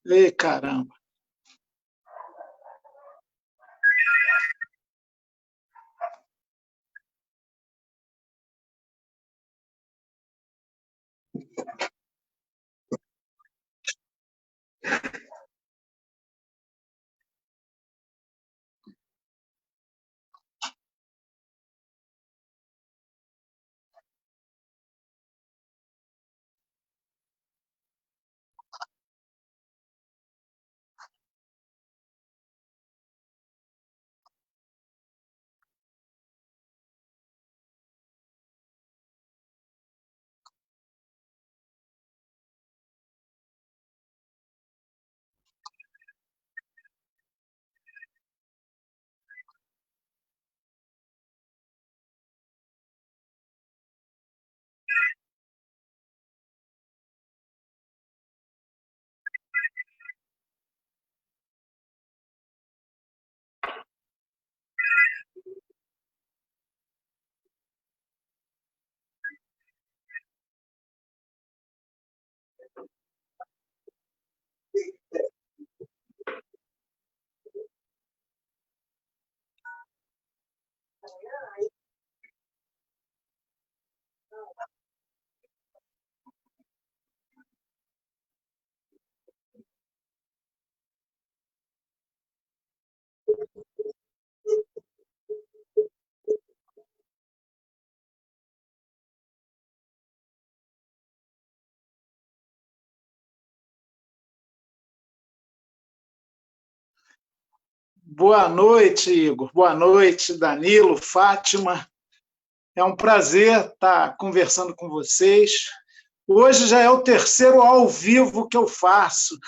Ei, caramba. Boa noite, Igor. Boa noite, Danilo, Fátima. É um prazer estar conversando com vocês. Hoje já é o terceiro ao vivo que eu faço.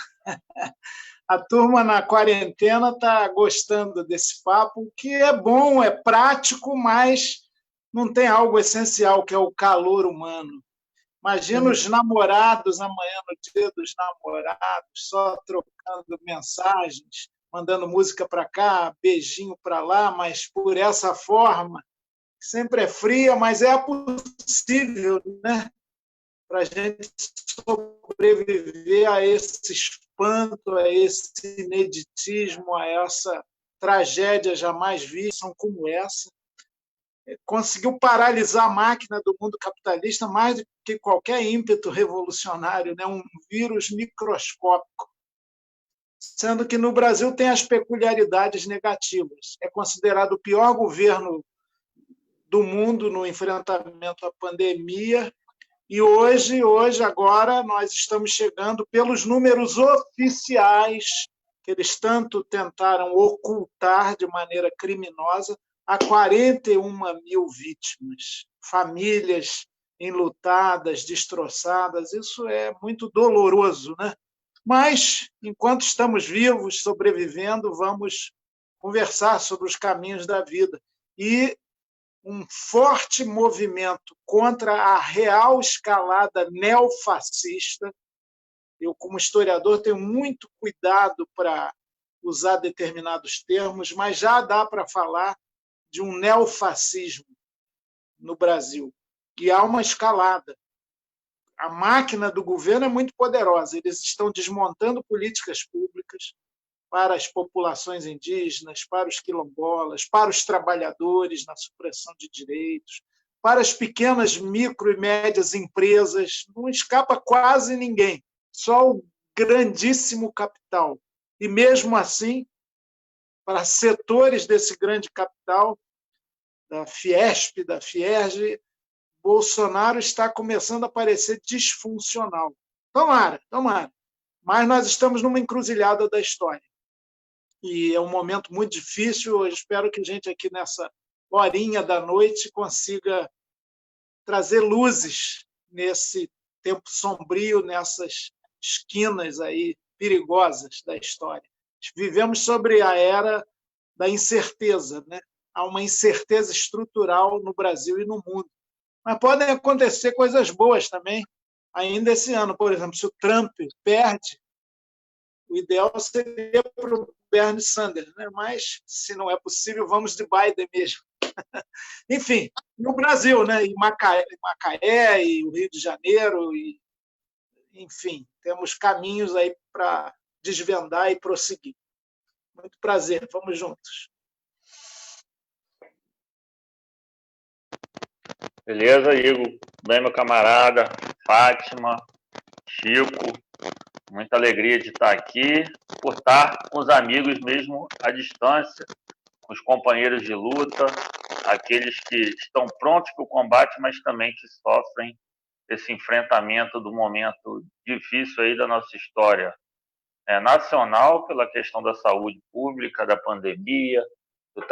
A turma na quarentena está gostando desse papo, o que é bom, é prático, mas não tem algo essencial, que é o calor humano. Imagina os namorados amanhã, no Dia dos Namorados, só trocando mensagens, mandando música para cá, beijinho para lá, mas por essa forma, sempre é fria, mas é possível, né? Para a gente sobreviver a esse espanto, a esse ineditismo, a essa tragédia jamais vista como essa. Conseguiu paralisar a máquina do mundo capitalista mais do que qualquer ímpeto revolucionário, né? Um vírus microscópico, sendo que no Brasil tem as peculiaridades negativas. É considerado o pior governo do mundo no enfrentamento à pandemia, e hoje, agora, nós estamos chegando, pelos números oficiais, que eles tanto tentaram ocultar de maneira criminosa, a 41 mil vítimas, famílias enlutadas, destroçadas. Isso é muito doloroso, né? Mas, enquanto estamos vivos, sobrevivendo, vamos conversar sobre os caminhos da vida. E um forte movimento contra a real escalada neofascista. Eu, como historiador, tenho muito cuidado para usar determinados termos, mas já dá para falar de um neofascismo no Brasil. E há uma escalada. A máquina do governo é muito poderosa. Eles estão desmontando políticas públicas para as populações indígenas, para os quilombolas, para os trabalhadores na supressão de direitos, para as pequenas, micro e médias empresas. Não escapa quase ninguém, só o grandíssimo capital. E, mesmo assim, para setores desse grande capital, da Fiesp, da Fierj, Bolsonaro está começando a parecer disfuncional. Tomara, tomara. Mas nós estamos numa encruzilhada da história. E é um momento muito difícil. Eu espero que a gente aqui nessa horinha da noite consiga trazer luzes nesse tempo sombrio, nessas esquinas aí perigosas da história. Vivemos sobre a era da incerteza, né? Há uma incerteza estrutural no Brasil e no mundo. Mas podem acontecer coisas boas também, ainda esse ano. Por exemplo, se o Trump perde, o ideal seria para o Bernie Sanders, né? Mas, se não é possível, vamos de Biden mesmo. Enfim, no Brasil, né? Em Macaé, e o Rio de Janeiro, e, enfim, temos caminhos aí desvendar e prosseguir. Muito prazer, vamos juntos. Beleza, Igor? Bem, meu camarada, Fátima, Chico, muita alegria de estar aqui, por estar com os amigos mesmo à distância, com os companheiros de luta, aqueles que estão prontos para o combate, mas também que sofrem esse enfrentamento do momento difícil aí da nossa história nacional, pela questão da saúde pública, da pandemia, do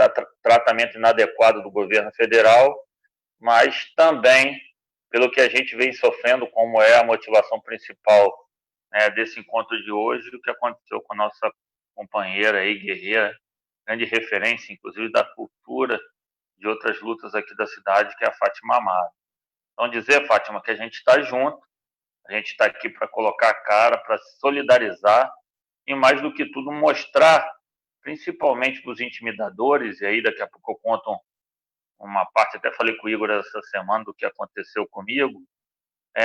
tratamento inadequado do governo federal, mas também pelo que a gente vem sofrendo, como é a motivação principal desse encontro de hoje, o que aconteceu com a nossa companheira aí, guerreira, grande referência, inclusive, da cultura de outras lutas aqui da cidade, que é a Fátima Amaro. Então, dizer, Fátima, que a gente está junto, a gente está aqui para colocar a cara, para se solidarizar e, mais do que tudo, mostrar, principalmente para os intimidadores, e aí daqui a pouco eu conto uma parte, até falei com o Igor essa semana do que aconteceu comigo,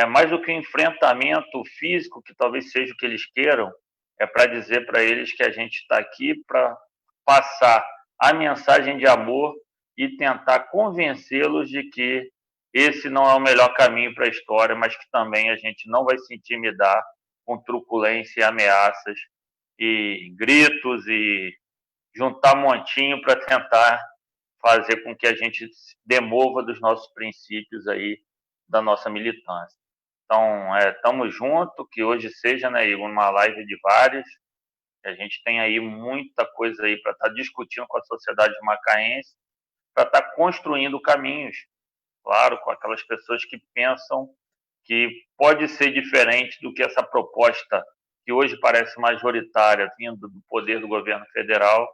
mais do que um enfrentamento físico, que talvez seja o que eles queiram, é para dizer para eles que a gente está aqui para passar a mensagem de amor e tentar convencê-los de que esse não é o melhor caminho para a história, mas que também a gente não vai se intimidar com truculência e ameaças e gritos e juntar montinho para tentar fazer com que a gente demova dos nossos princípios aí, da nossa militância. Então, estamos juntos, que hoje seja, né, Igor, uma live de várias, a gente tem aí muita coisa aí para estar discutindo com a sociedade macaense, para estar construindo caminhos, claro, com aquelas pessoas que pensam que pode ser diferente do que essa proposta que hoje parece majoritária, vindo do poder do governo federal,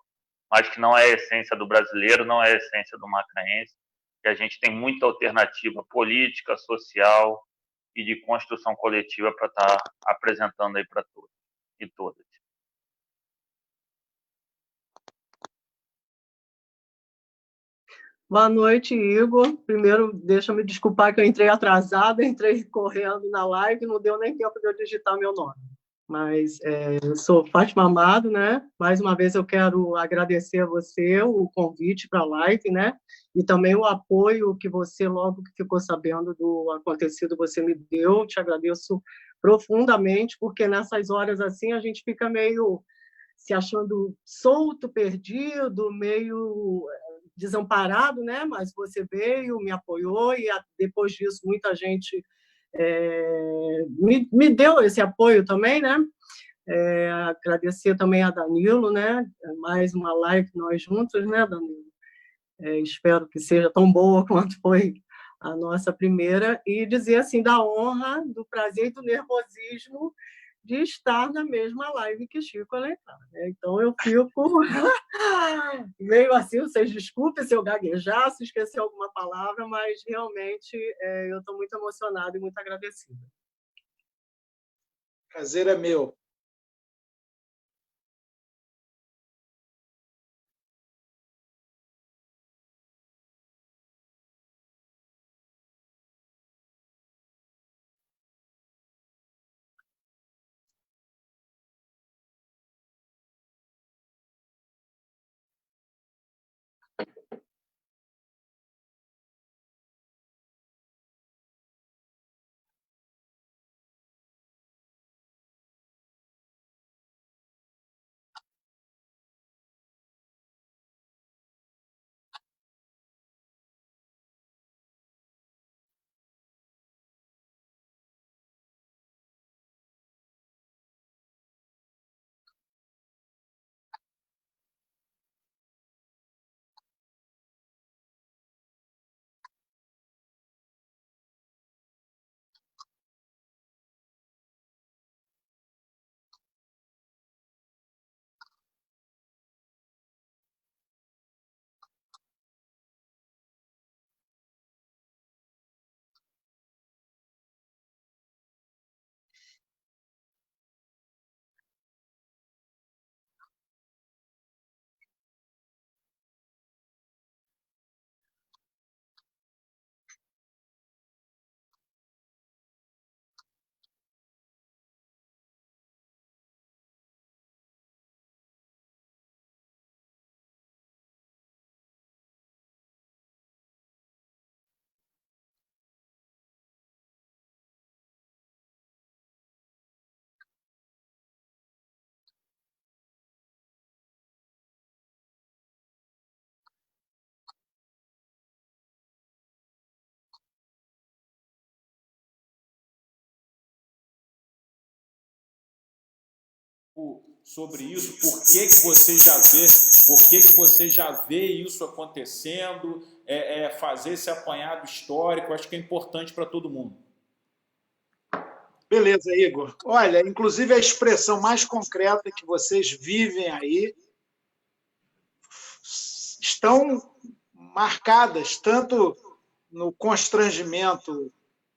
mas que não é a essência do brasileiro, não é a essência do macaense, que a gente tem muita alternativa política, social e de construção coletiva para estar apresentando aí para todos e todas. Boa noite, Igor. Primeiro, deixa eu me desculpar que eu entrei atrasada, entrei correndo na live, não deu nem tempo de eu digitar meu nome. Mas eu sou Fátima Amado, né? Mais uma vez eu quero agradecer a você o convite para a live, né? E também o apoio que você, logo que ficou sabendo do acontecido, você me deu. Te agradeço profundamente, porque nessas horas assim a gente fica meio se achando solto, perdido, meio desamparado, né? Mas você veio, me apoiou e depois disso muita gente me deu esse apoio também, né? Agradecer também a Danilo, né? Mais uma live nós juntos, né, Danilo? Espero que seja tão boa quanto foi a nossa primeira, e dizer assim da honra, do prazer e do nervosismo de estar na mesma live que Chico Alencar, né? Então eu fico meio assim, vocês desculpem se eu gaguejar, se esquecer alguma palavra, mas realmente eu estou muito emocionada e muito agradecida. Prazer é meu. sobre isso? Por que que você já vê isso acontecendo? Fazer esse apanhado histórico, acho que é importante para todo mundo. Beleza, Igor. Olha, inclusive a expressão mais concreta que vocês vivem aí estão marcadas tanto no constrangimento,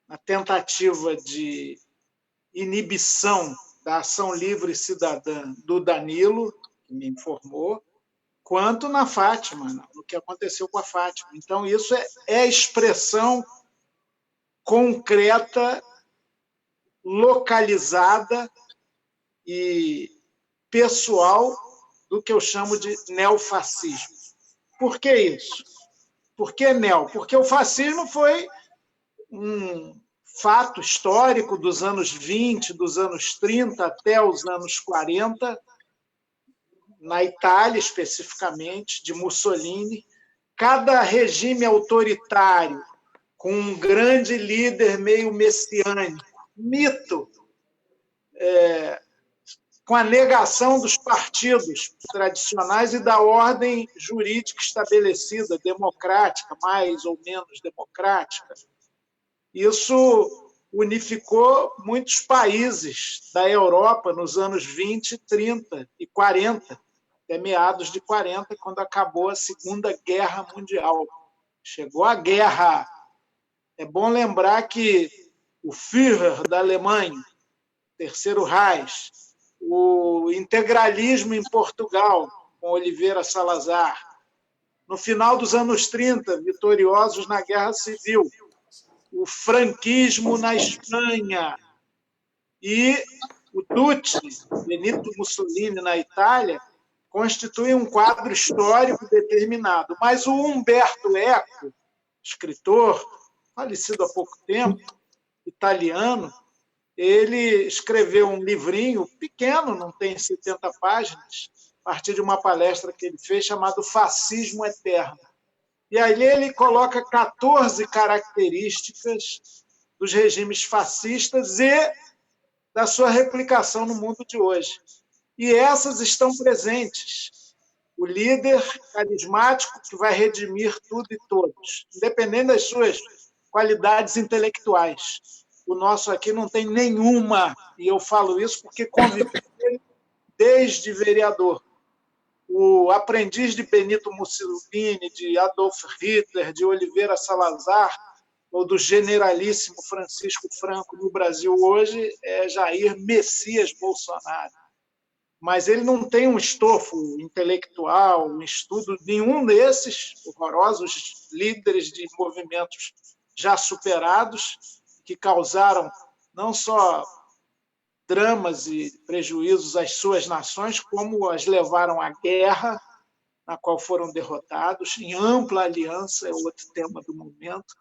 na tentativa de inibição da ação livre cidadã do Danilo, que me informou, quanto na Fátima, no que aconteceu com a Fátima. Então, isso é expressão concreta, localizada e pessoal do que eu chamo de neofascismo. Por que isso? Por que neo? Porque o fascismo foi um fato histórico dos anos 20, dos anos 30 até os anos 40, na Itália especificamente, de Mussolini. Cada regime autoritário com um grande líder meio messiânico, mito, com a negação dos partidos tradicionais e da ordem jurídica estabelecida, democrática, mais ou menos democrática. Isso unificou muitos países da Europa nos anos 20, 30 e 40, até meados de 40, quando acabou a Segunda Guerra Mundial. Chegou a guerra. É bom lembrar que o Führer da Alemanha, Terceiro Reich, o integralismo em Portugal, com Oliveira Salazar, no final dos anos 30, vitoriosos na Guerra Civil, o franquismo na Espanha e o Duce, Benito Mussolini, na Itália, constituem um quadro histórico determinado. Mas o Umberto Eco, escritor, falecido há pouco tempo, italiano, ele escreveu um livrinho pequeno, não tem 70 páginas, a partir de uma palestra que ele fez, chamado Fascismo Eterno. E ali ele coloca 14 características dos regimes fascistas e da sua replicação no mundo de hoje. E essas estão presentes. O líder carismático que vai redimir tudo e todos, independente das suas qualidades intelectuais. O nosso aqui não tem nenhuma, e eu falo isso porque convivi com ele desde vereador. O aprendiz de Benito Mussolini, de Adolf Hitler, de Oliveira Salazar, ou do generalíssimo Francisco Franco no Brasil hoje, é Jair Messias Bolsonaro. Mas ele não tem um estofo intelectual, um estudo, nenhum desses horrorosos líderes de movimentos já superados, que causaram não só dramas e prejuízos às suas nações, como as levaram à guerra, na qual foram derrotados, em ampla aliança, é outro tema do momento.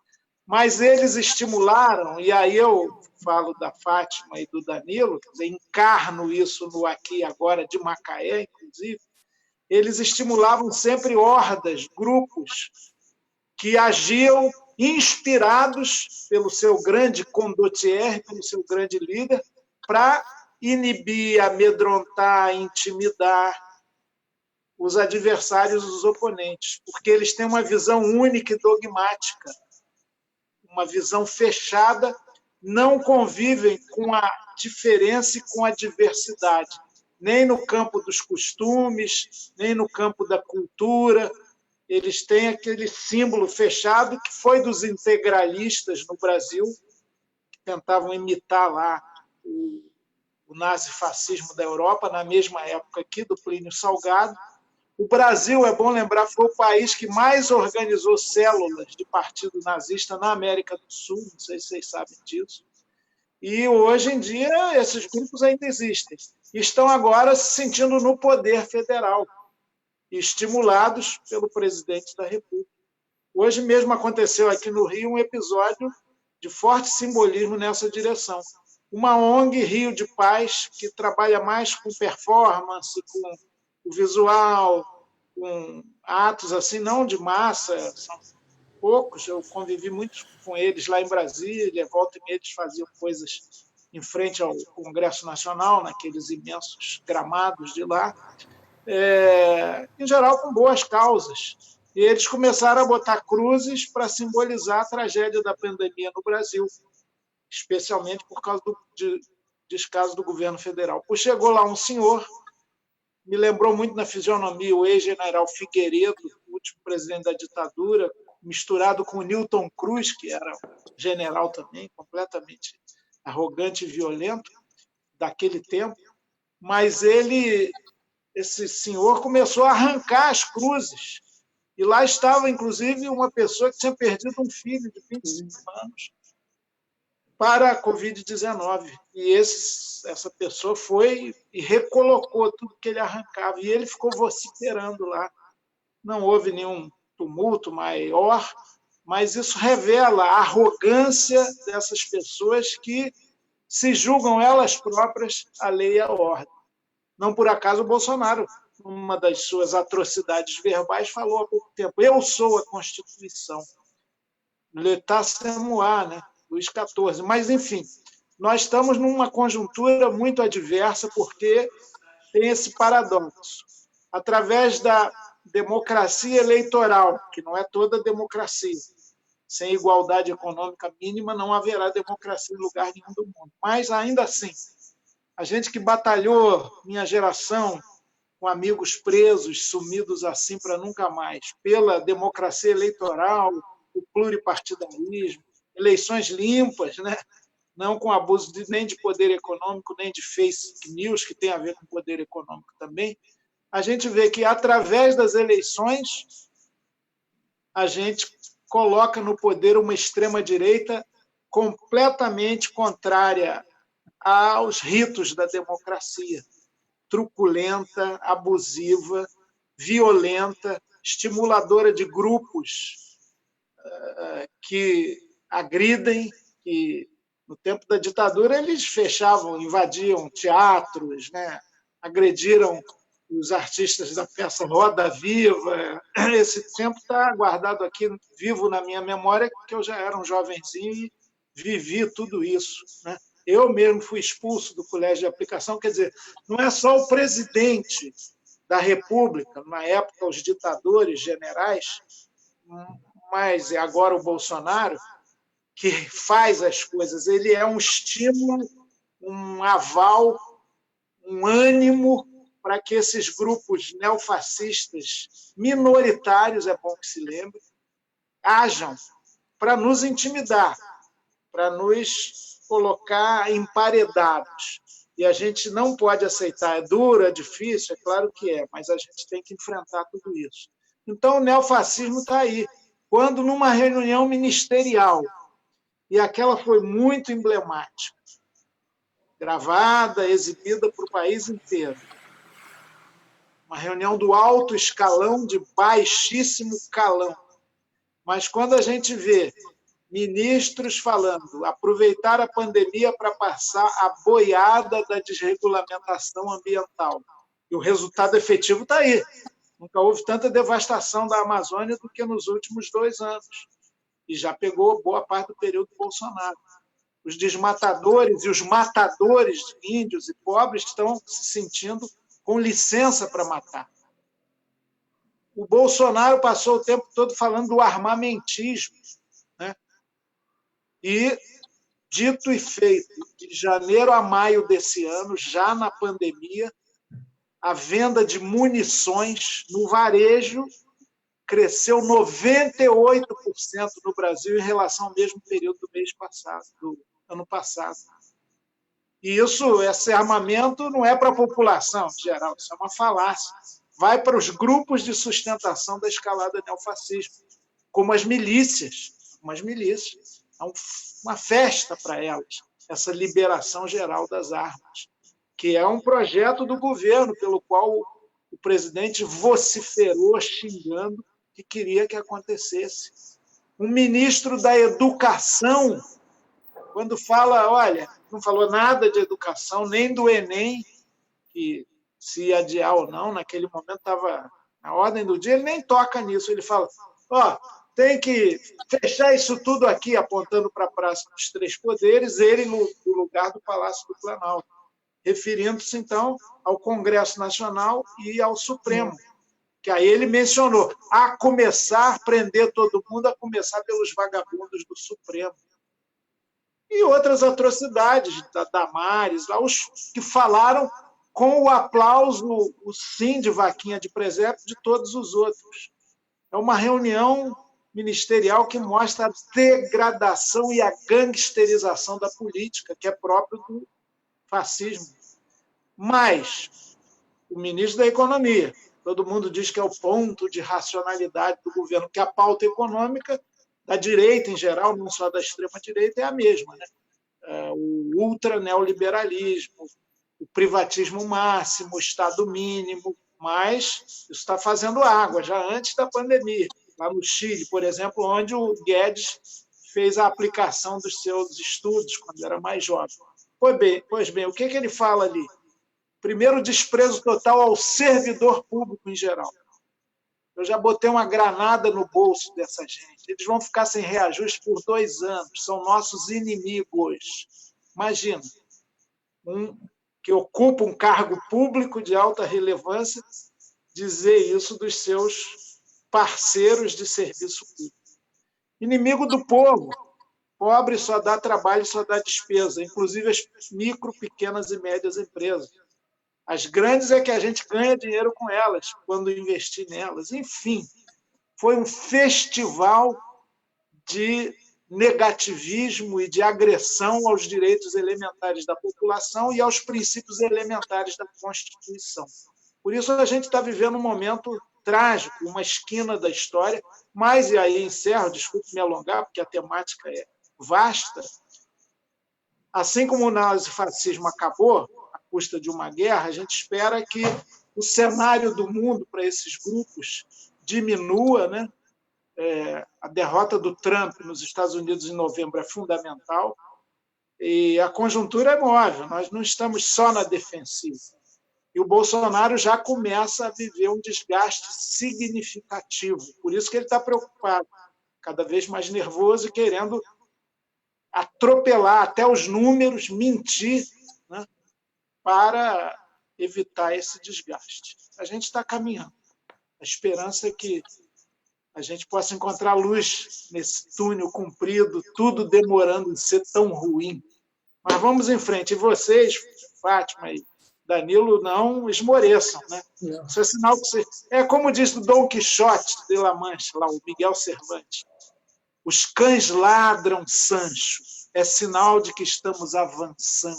Mas eles estimularam, e aí eu falo da Fátima e do Danilo, quer dizer, encarno isso no aqui e agora de Macaé, inclusive, eles estimulavam sempre hordas, grupos que agiam inspirados pelo seu grande condottiere, pelo seu grande líder, para inibir, amedrontar, intimidar os adversários, os oponentes, porque eles têm uma visão única e dogmática, uma visão fechada, não convivem com a diferença e com a diversidade, nem no campo dos costumes, nem no campo da cultura. Eles têm aquele símbolo fechado que foi dos integralistas no Brasil, que tentavam imitar lá o nazifascismo da Europa, na mesma época aqui, do Plínio Salgado. O Brasil, é bom lembrar, foi o país que mais organizou células de partido nazista na América do Sul, não sei se vocês sabem disso. E hoje em dia esses grupos ainda existem. E estão agora se sentindo no poder federal, estimulados pelo presidente da República. Hoje mesmo aconteceu aqui no Rio um episódio de forte simbolismo nessa direção. Uma ONG Rio de Paz, que trabalha mais com performance, com o visual, com atos assim, não de massa, são poucos, eu convivi muito com eles lá em Brasília, volta e meia eles faziam coisas em frente ao Congresso Nacional, naqueles imensos gramados de lá, em geral com boas causas. E eles começaram a botar cruzes para simbolizar a tragédia da pandemia no Brasil, especialmente por causa do descaso do governo federal. Pois chegou lá um senhor, me lembrou muito na fisionomia o ex-general Figueiredo, o último presidente da ditadura, misturado com o Newton Cruz, que era general também, completamente arrogante e violento daquele tempo, mas esse senhor começou a arrancar as cruzes, e lá estava, inclusive, uma pessoa que tinha perdido um filho de 25 anos para a Covid-19, e essa pessoa foi e recolocou tudo que ele arrancava, e ele ficou vociferando lá. Não houve nenhum tumulto maior, mas isso revela a arrogância dessas pessoas que se julgam elas próprias a lei e a ordem. Não por acaso o Bolsonaro, numa das suas atrocidades verbais, falou há pouco tempo: eu sou a Constituição. L'État c'est moi, né? Luís XIV. Mas, enfim, nós estamos numa conjuntura muito adversa porque tem esse paradoxo. Através da democracia eleitoral, que não é toda democracia, sem igualdade econômica mínima não haverá democracia em lugar nenhum do mundo. Mas, ainda assim, a gente que batalhou, minha geração, com amigos presos, sumidos assim para nunca mais, pela democracia eleitoral, o pluripartidarismo, eleições limpas, né? Não com abuso nem de poder econômico, nem de fake news, que tem a ver com poder econômico também, a gente vê que, através das eleições, a gente coloca no poder uma extrema-direita completamente contrária aos ritos da democracia, truculenta, abusiva, violenta, estimuladora de grupos que agridem, que no tempo da ditadura eles fechavam, invadiam teatros, né? Agrediram os artistas da peça Roda Viva. Esse tempo está guardado aqui, vivo na minha memória, porque eu já era um jovenzinho e vivi tudo isso, né? Eu mesmo fui expulso do colégio de aplicação, quer dizer, não é só o presidente da República, na época os ditadores generais, mas agora o Bolsonaro, que faz as coisas, ele é um estímulo, um aval, um ânimo para que esses grupos neofascistas minoritários, é bom que se lembre, hajam para nos intimidar, para nos colocar emparedados. E a gente não pode aceitar. É duro, é difícil, é claro que é, mas a gente tem que enfrentar tudo isso. Então, o neofascismo está aí. Quando, numa reunião ministerial, e aquela foi muito emblemática, gravada, exibida para o país inteiro, uma reunião do alto escalão, de baixíssimo calão. Mas quando a gente vê ministros falando aproveitar a pandemia para passar a boiada da desregulamentação ambiental, e o resultado efetivo está aí. Nunca houve tanta devastação da Amazônia do que nos últimos 2 anos. E já pegou boa parte do período Bolsonaro. Os desmatadores e os matadores de índios e pobres estão se sentindo com licença para matar. O Bolsonaro passou o tempo todo falando do armamentismo, né? E, dito e feito, de janeiro a maio desse ano, já na pandemia, a venda de munições no varejo cresceu 98% no Brasil em relação ao mesmo período do mês passado, do ano passado. E esse armamento não é para a população em geral, isso é uma falácia. Vai para os grupos de sustentação da escalada neofascista, como as milícias. É uma festa para elas, essa liberação geral das armas, que é um projeto do governo pelo qual o presidente vociferou, xingando, que queria que acontecesse. Um ministro da Educação, quando fala, olha, não falou nada de educação, nem do Enem, que se ia adiar ou não, naquele momento estava na ordem do dia, ele nem toca nisso. Ele fala, tem que fechar isso tudo aqui, apontando para a Praça dos Três Poderes, ele no lugar do Palácio do Planalto, referindo-se, então, ao Congresso Nacional e ao Supremo, que aí ele mencionou, a começar, prender todo mundo, a começar pelos vagabundos do Supremo. E outras atrocidades, da Damares, lá, os que falaram com o aplauso, o sim de vaquinha de presépio de todos os outros. É uma reunião ministerial que mostra a degradação e a gangsterização da política, que é próprio do fascismo. Mas o ministro da Economia, todo mundo diz que é o ponto de racionalidade do governo, que a pauta econômica da direita em geral, não só da extrema-direita, é a mesma, né? O ultra-neoliberalismo, o privatismo máximo, o Estado mínimo, mas isso está fazendo água, já antes da pandemia. Lá no Chile, por exemplo, onde o Guedes fez a aplicação dos seus estudos quando era mais jovem. Pois bem, o que ele fala ali? Primeiro, desprezo total ao servidor público em geral. Eu já botei uma granada no bolso dessa gente. Eles vão ficar sem reajuste por 2 anos. São nossos inimigos. Imagina, que ocupa um cargo público de alta relevância dizer isso dos seus parceiros de serviço público. Inimigo do povo. Pobre só dá trabalho, só dá despesa, inclusive as micro, pequenas e médias empresas. As grandes é que a gente ganha dinheiro com elas, quando investir nelas. Enfim, foi um festival de negativismo e de agressão aos direitos elementares da população e aos princípios elementares da Constituição. Por isso, a gente está vivendo um momento trágico, uma esquina da história, mas, e aí encerro, desculpe me alongar, porque a temática é vasta, assim como o nazifascismo acabou, à custa de uma guerra, a gente espera que o cenário do mundo para esses grupos diminua, né? A derrota do Trump nos Estados Unidos em novembro é fundamental e a conjuntura é móvel, nós não estamos só na defensiva. E o Bolsonaro já começa a viver um desgaste significativo, por isso que ele está preocupado, cada vez mais nervoso e querendo atropelar até os números, mentir, né, para evitar esse desgaste. A gente está caminhando. A esperança é que a gente possa encontrar luz nesse túnel comprido, tudo demorando de ser tão ruim. Mas vamos em frente. E vocês, Fátima e Danilo, não esmoreçam, né? Isso é sinal que você... É como diz o Dom Quixote de La Mancha, lá, o Miguel Cervantes. Os cães ladram, Sancho. É sinal de que estamos avançando.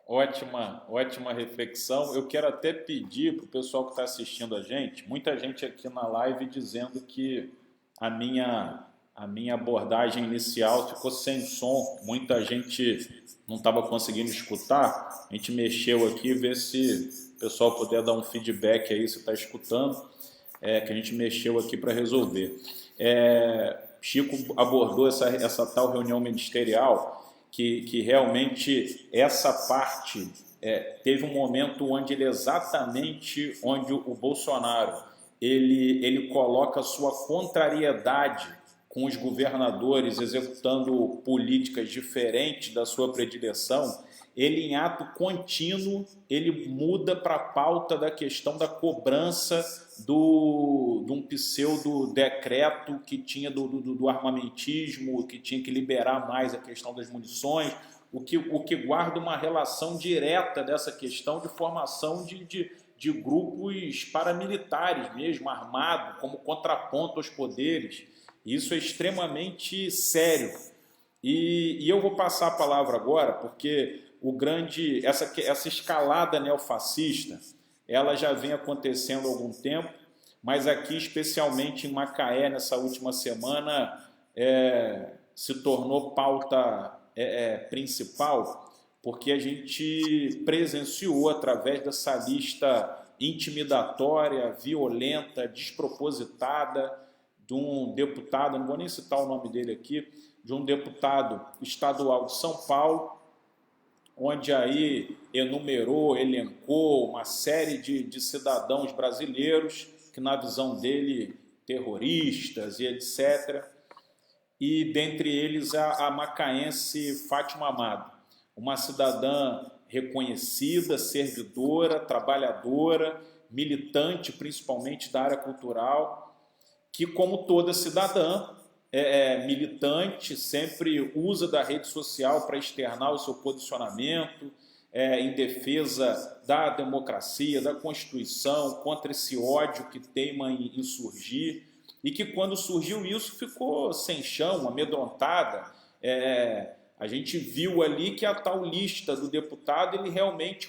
Ótima reflexão. Eu quero até pedir para o pessoal que está assistindo a gente, muita gente aqui na live dizendo que a minha abordagem inicial ficou sem som, muita gente não estava conseguindo escutar. A gente mexeu aqui, ver se o pessoal puder dar um feedback aí, se está escutando, que a gente mexeu aqui para resolver. Chico abordou essa tal reunião ministerial, que realmente essa parte teve um momento onde o Bolsonaro ele coloca a sua contrariedade com os governadores executando políticas diferentes da sua predileção. Ele, em ato contínuo, ele muda para a pauta da questão da cobrança de um pseudo-decreto que tinha do armamentismo, que tinha que liberar mais a questão das munições, o que guarda uma relação direta dessa questão de formação de grupos paramilitares mesmo, armados, como contraponto aos poderes. Isso é extremamente sério. E eu vou passar a palavra agora, porque essa escalada neofascista, ela já vem acontecendo há algum tempo, mas aqui, especialmente em Macaé, nessa última semana, se tornou pauta principal, porque a gente presenciou, através dessa lista intimidatória, violenta, despropositada, de um deputado, não vou nem citar o nome dele aqui, de um deputado estadual de São Paulo, onde aí elencou uma série de cidadãos brasileiros que na visão dele, terroristas e etc., e dentre eles a macaense Fátima Amado, uma cidadã reconhecida, servidora, trabalhadora, militante principalmente da área cultural, que como toda cidadã militante, sempre usa da rede social para externar o seu posicionamento em defesa da democracia, da Constituição, contra esse ódio que teima em surgir, e que quando surgiu isso ficou sem chão, amedrontada. A gente viu ali que a tal lista do deputado ele realmente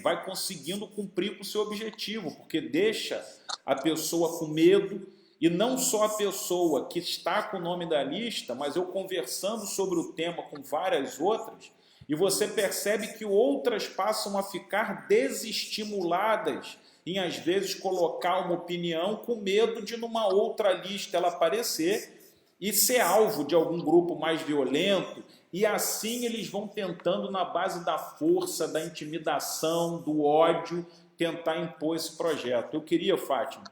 vai conseguindo cumprir com o seu objetivo, porque deixa a pessoa com medo, e não só a pessoa que está com o nome da lista, mas eu conversando sobre o tema com várias outras, e você percebe que outras passam a ficar desestimuladas em, às vezes, colocar uma opinião com medo de, numa outra lista, ela aparecer e ser alvo de algum grupo mais violento, e assim eles vão tentando, na base da força, da intimidação, do ódio, tentar impor esse projeto. Eu queria, Fátima,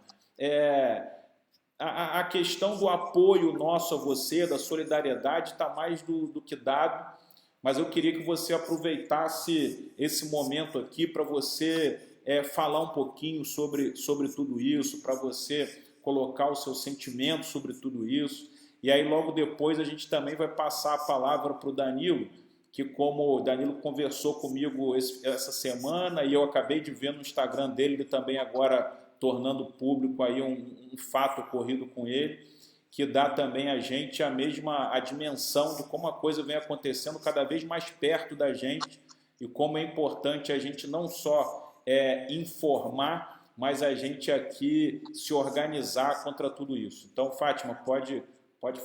a questão do apoio nosso a você, da solidariedade, está mais do que dado, mas eu queria que você aproveitasse esse momento aqui para você falar um pouquinho sobre tudo isso, para você colocar o seu sentimento sobre tudo isso. E aí logo depois a gente também vai passar a palavra para o Danilo, que como o Danilo conversou comigo essa semana, e eu acabei de ver no Instagram dele, ele também agora tornando público aí um fato ocorrido com ele, que dá também a gente a dimensão de como a coisa vem acontecendo cada vez mais perto da gente, e como é importante a gente não só informar, mas a gente aqui se organizar contra tudo isso. Então, Fátima, pode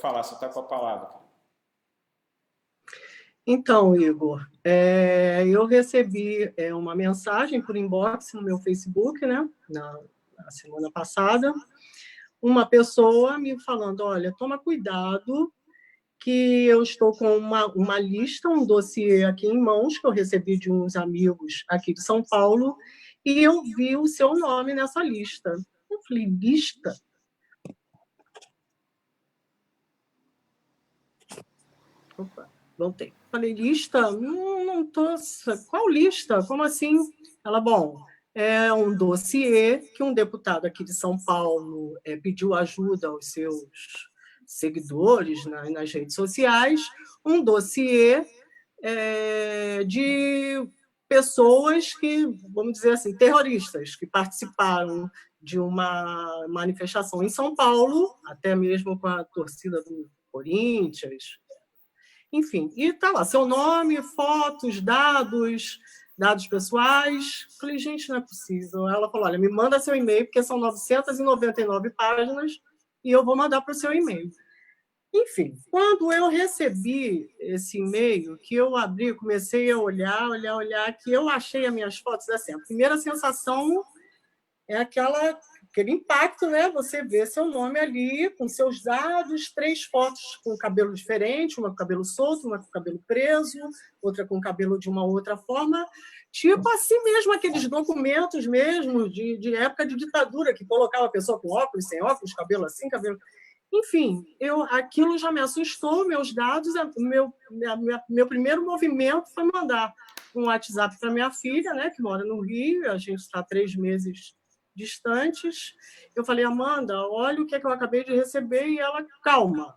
falar, você está com a palavra. Então, Igor, eu recebi uma mensagem por inbox no meu Facebook, né, na semana passada, uma pessoa me falando, olha, toma cuidado, que eu estou com uma lista, um dossiê aqui em mãos, que eu recebi de uns amigos aqui de São Paulo, e eu vi o seu nome nessa lista. Eu falei, lista? Opa, voltei. Falei, lista? Não tô... Qual lista? Como assim? Ela, bom, é um dossiê que um deputado aqui de São Paulo pediu ajuda aos seus seguidores nas redes sociais, um dossiê de pessoas que, vamos dizer assim, terroristas, que participaram de uma manifestação em São Paulo, até mesmo com a torcida do Corinthians, enfim, e está lá, seu nome, fotos, dados pessoais. Falei, gente, não é possível. Ela falou, olha, me manda seu e-mail, porque são 999 páginas, e eu vou mandar para o seu e-mail. Enfim, quando eu recebi esse e-mail, que eu abri, comecei a olhar, que eu achei as minhas fotos, assim, a primeira sensação é aquele impacto, né? Você vê seu nome ali, com seus dados, 3 fotos com cabelo diferente, uma com cabelo solto, uma com cabelo preso, outra com cabelo de uma outra forma, tipo assim mesmo, aqueles documentos mesmo de época de ditadura, que colocava a pessoa com óculos, sem óculos, cabelo assim, cabelo... Enfim, aquilo já me assustou, meus dados, meu primeiro movimento foi mandar um WhatsApp para minha filha, né, que mora no Rio, a gente está 3 meses distantes. Eu falei, Amanda, olha o que eu acabei de receber, e ela, calma,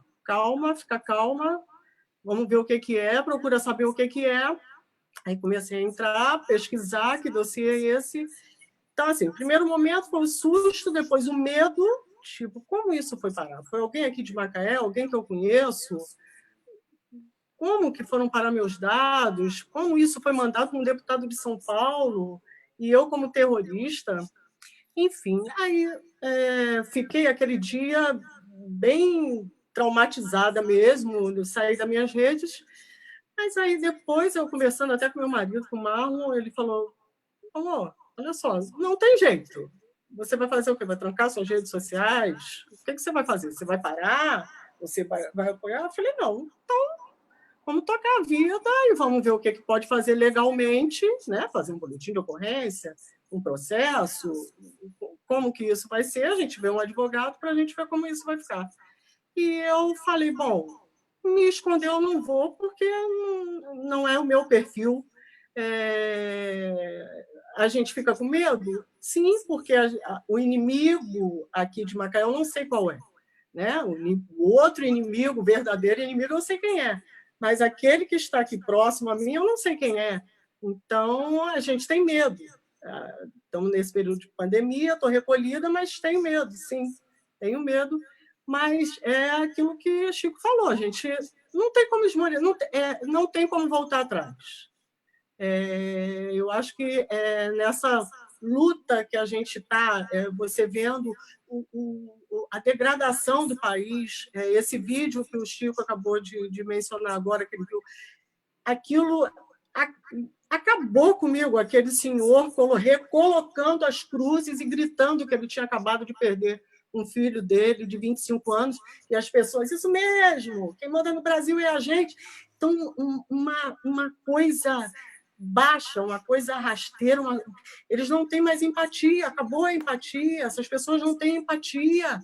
fica calma, vamos ver o que é, procura saber o que é. Aí comecei a entrar, pesquisar que dossiê é esse. Então, assim, o primeiro momento foi o susto, depois o medo, tipo, como isso foi parar? Foi alguém aqui de Macaé, alguém que eu conheço? Como que foram parar meus dados? Como isso foi mandado por um deputado de São Paulo? E eu como terrorista? Enfim, aí fiquei aquele dia bem traumatizada mesmo, saí das minhas redes, mas aí depois, eu conversando até com meu marido, com o Marlon, ele falou, olha só, não tem jeito, você vai fazer o quê? Vai trancar suas redes sociais? O que você vai fazer? Você vai parar? Você vai apoiar? Eu falei, não, então vamos tocar a vida e vamos ver o que pode fazer legalmente, né? Fazer um boletim de ocorrência, um processo, como que isso vai ser, a gente vê um advogado para a gente ver como isso vai ficar. E eu falei, bom, me esconder eu não vou, porque não é o meu perfil. A gente fica com medo? Sim, porque o inimigo aqui de Macaé, eu não sei qual é. Né? O outro inimigo, o verdadeiro inimigo, eu sei quem é. Mas aquele que está aqui próximo a mim, eu não sei quem é. Então, a gente tem medo. Estamos nesse período de pandemia, estou recolhida, mas tenho medo, sim. Tenho medo. Mas é aquilo que o Chico falou, a gente não tem como esmorecer, não tem como voltar atrás. Eu acho que nessa luta que a gente está, você vendo a degradação do país, esse vídeo que o Chico acabou de mencionar agora, que ele viu, aquilo acabou comigo, aquele senhor recolocando as cruzes e gritando que ele tinha acabado de perder um filho dele de 25 anos, e as pessoas, isso mesmo, quem manda no Brasil é a gente. Então, uma coisa baixa, uma coisa rasteira, eles não têm mais empatia, acabou a empatia, essas pessoas não têm empatia,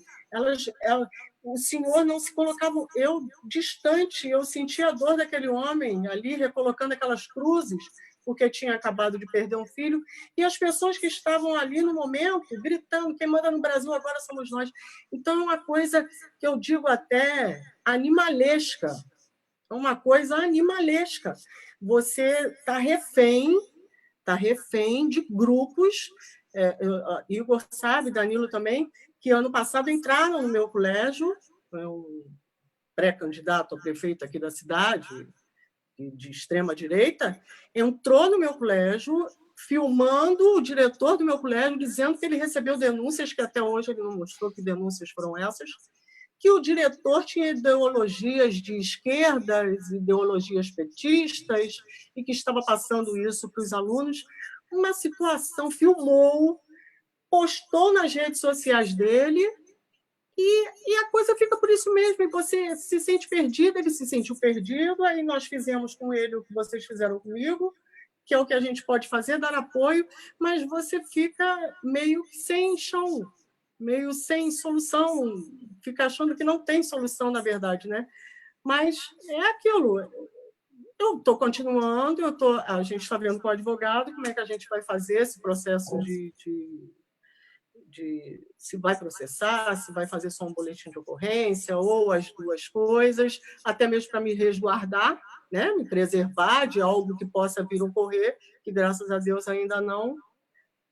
o senhor não se colocava, eu distante, eu sentia a dor daquele homem ali, recolocando aquelas cruzes, porque tinha acabado de perder um filho, e as pessoas que estavam ali no momento, gritando, quem manda no Brasil agora somos nós. Então, é uma coisa que eu digo até animalesca, uma coisa animalesca. Você está refém de grupos, Igor sabe, Danilo também, que ano passado entraram no meu colégio, um pré-candidato a prefeito aqui da cidade, de extrema-direita, entrou no meu colégio, filmando o diretor do meu colégio, dizendo que ele recebeu denúncias, que até hoje ele não mostrou que denúncias foram essas, que o diretor tinha ideologias de esquerdas, ideologias petistas, e que estava passando isso para os alunos. Uma situação, filmou, postou nas redes sociais dele, e a coisa fica por isso mesmo, e você se sente perdido, ele se sentiu perdido, aí nós fizemos com ele o que vocês fizeram comigo, que é o que a gente pode fazer, dar apoio, mas você fica meio sem chão, meio sem solução, fica achando que não tem solução, na verdade, né? Mas é aquilo, eu estou continuando, a gente está vendo com o advogado como é que a gente vai fazer esse processo de se vai processar, se vai fazer só um boletim de ocorrência, ou as duas coisas, até mesmo para me resguardar, né? Me preservar de algo que possa vir a ocorrer, que graças a Deus ainda não.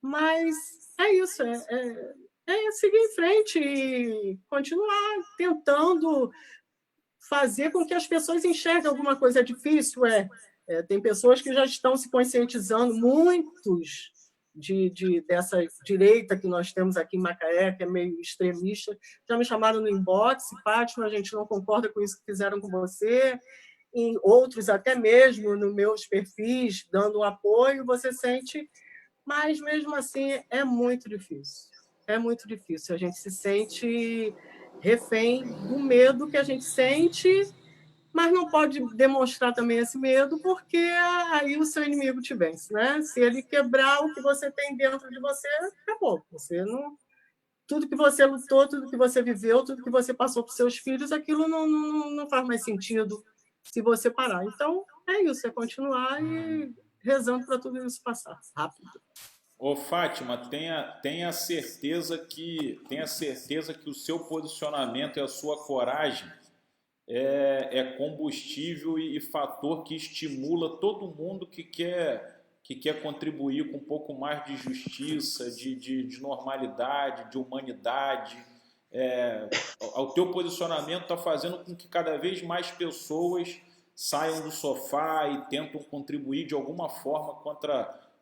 Mas é isso, seguir em frente e continuar tentando fazer com que as pessoas enxerguem alguma coisa. É difícil, tem pessoas que já estão se conscientizando, muitos dessa direita que nós temos aqui em Macaé, que é meio extremista, já me chamaram no inbox, Fátima, a gente não concorda com isso que fizeram com você, e outros até mesmo nos meus perfis, dando um apoio, você sente, mas mesmo assim é muito difícil. É muito difícil, a gente se sente refém do medo que a gente sente, mas não pode demonstrar também esse medo, porque aí o seu inimigo te vence, né? Se ele quebrar o que você tem dentro de você, acabou. Você não, tudo que você lutou, tudo que você viveu, tudo que você passou para os seus filhos, aquilo não faz mais sentido se você parar. Então, é isso, é continuar e rezando para tudo isso passar rápido. Ô, Fátima, tenha certeza que o seu posicionamento e a sua coragem é combustível e fator que estimula todo mundo que quer contribuir com um pouco mais de justiça, de normalidade, de humanidade. O teu posicionamento está fazendo com que cada vez mais pessoas saiam do sofá e tentam contribuir de alguma forma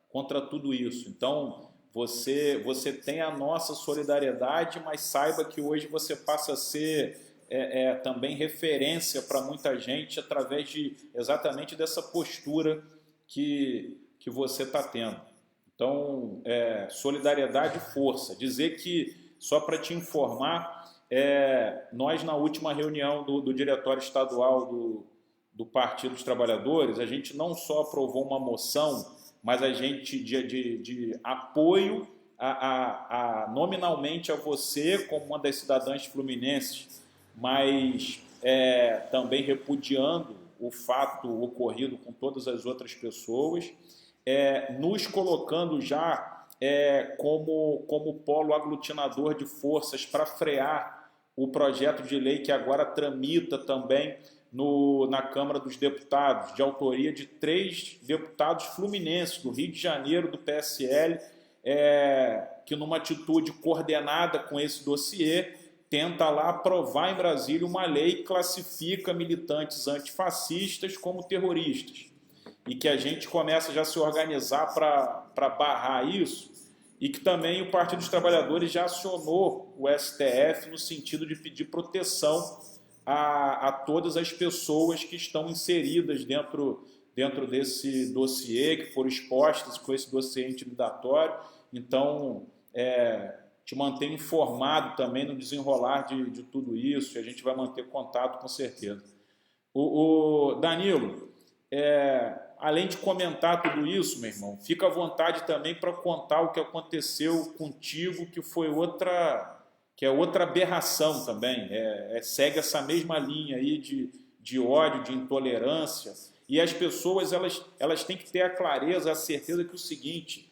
contra tudo isso. Então, você tem a nossa solidariedade, mas saiba que hoje você passa a ser também referência para muita gente através exatamente dessa postura que você está tendo. Então, solidariedade e força. Dizer que, só para te informar, nós na última reunião do Diretório Estadual do Partido dos Trabalhadores, a gente não só aprovou uma moção, mas a gente de apoio nominalmente a você como uma das cidadãs fluminenses, mas também repudiando o fato ocorrido com todas as outras pessoas, nos colocando já como polo aglutinador de forças para frear o projeto de lei que agora tramita também na Câmara dos Deputados, de autoria de 3 deputados fluminenses do Rio de Janeiro, do PSL, que numa atitude coordenada com esse dossiê, tenta lá aprovar em Brasília uma lei que classifica militantes antifascistas como terroristas. E que a gente começa já a se organizar para barrar isso, e que também o Partido dos Trabalhadores já acionou o STF no sentido de pedir proteção a todas as pessoas que estão inseridas dentro desse dossiê, que foram expostas com esse dossiê intimidatório. Então, te manter informado também no desenrolar de tudo isso, e a gente vai manter contato com certeza. O Danilo, além de comentar tudo isso, meu irmão, fica à vontade também para contar o que aconteceu contigo, que é outra aberração também. Segue essa mesma linha aí de ódio, de intolerância, e as pessoas elas têm que ter a clareza, a certeza que o seguinte,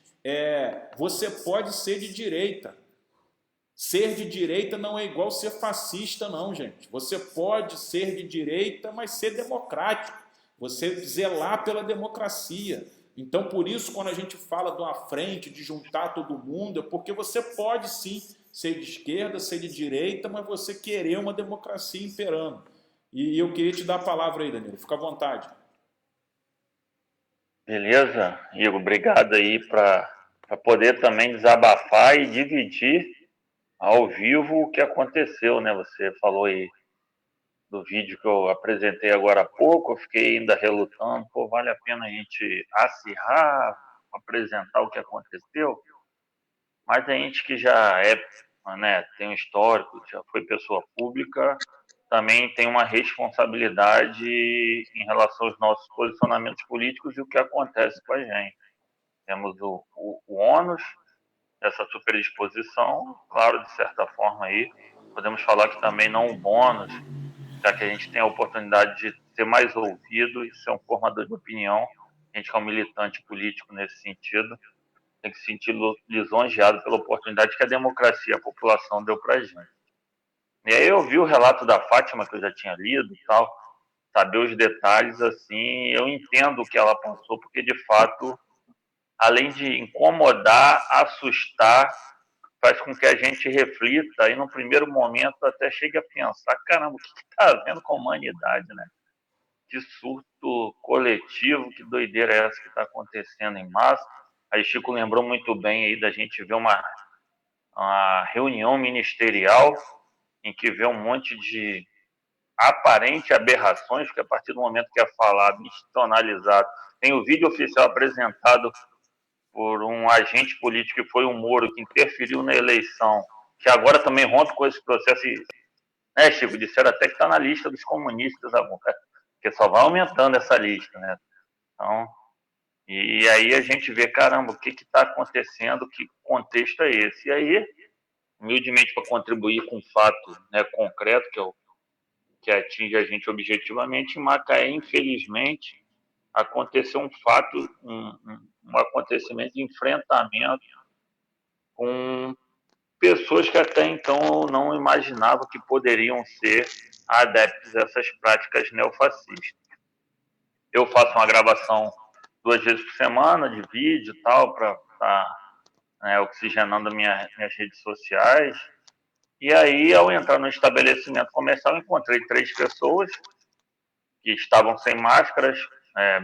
você pode ser de direita. Ser de direita não é igual ser fascista, não, gente. Você pode ser de direita, mas ser democrático. Você zelar pela democracia. Então, por isso, quando a gente fala de uma frente, de juntar todo mundo, é porque você pode, sim, ser de esquerda, ser de direita, mas você querer uma democracia imperando. E eu queria te dar a palavra aí, Danilo. Fica à vontade. Beleza, Igor. Obrigado aí para poder também desabafar e dividir ao vivo o que aconteceu, né? Você falou aí do vídeo que eu apresentei agora há pouco, eu fiquei ainda relutando, vale a pena a gente acirrar, apresentar o que aconteceu, mas a gente que já tem um histórico, já foi pessoa pública, também tem uma responsabilidade em relação aos nossos posicionamentos políticos e o que acontece com a gente. Temos o ônus dessa superexposição, claro, de certa forma aí, podemos falar que também não o bônus, já que a gente tem a oportunidade de ser mais ouvido e ser um formador de opinião. A gente que é um militante político nesse sentido, tem que se sentir lisonjeado pela oportunidade que a democracia, a população deu para a gente. E aí eu vi o relato da Fátima, que eu já tinha lido e tal, saber os detalhes, assim, eu entendo o que ela passou, porque de fato, além de incomodar, assustar, faz com que a gente reflita e no primeiro momento até chegue a pensar, caramba, o que está havendo com a humanidade, né? Que surto coletivo, que doideira é essa que está acontecendo em massa. Aí Chico lembrou muito bem aí da gente ver uma reunião ministerial em que vê um monte de aparente aberrações, porque a partir do momento que é falado, institucionalizado, tem o vídeo oficial apresentado por um agente político que foi o Moro, que interferiu na eleição, que agora também rompe com esse processo. E, Chico, disseram até que está na lista dos comunistas agora, porque só vai aumentando essa lista, né? Então, e aí a gente vê, caramba, o que está acontecendo, que contexto é esse? E aí, humildemente, para contribuir com um fato, né, concreto, que atinge a gente objetivamente, em Macaé, infelizmente, aconteceu um fato, um acontecimento de enfrentamento com pessoas que até então eu não imaginava que poderiam ser adeptos dessas práticas neofascistas. Eu faço uma gravação 2 vezes por semana de vídeo e tal, para estar oxigenando minhas redes sociais. E aí, ao entrar no estabelecimento comercial, encontrei 3 pessoas que estavam sem máscaras,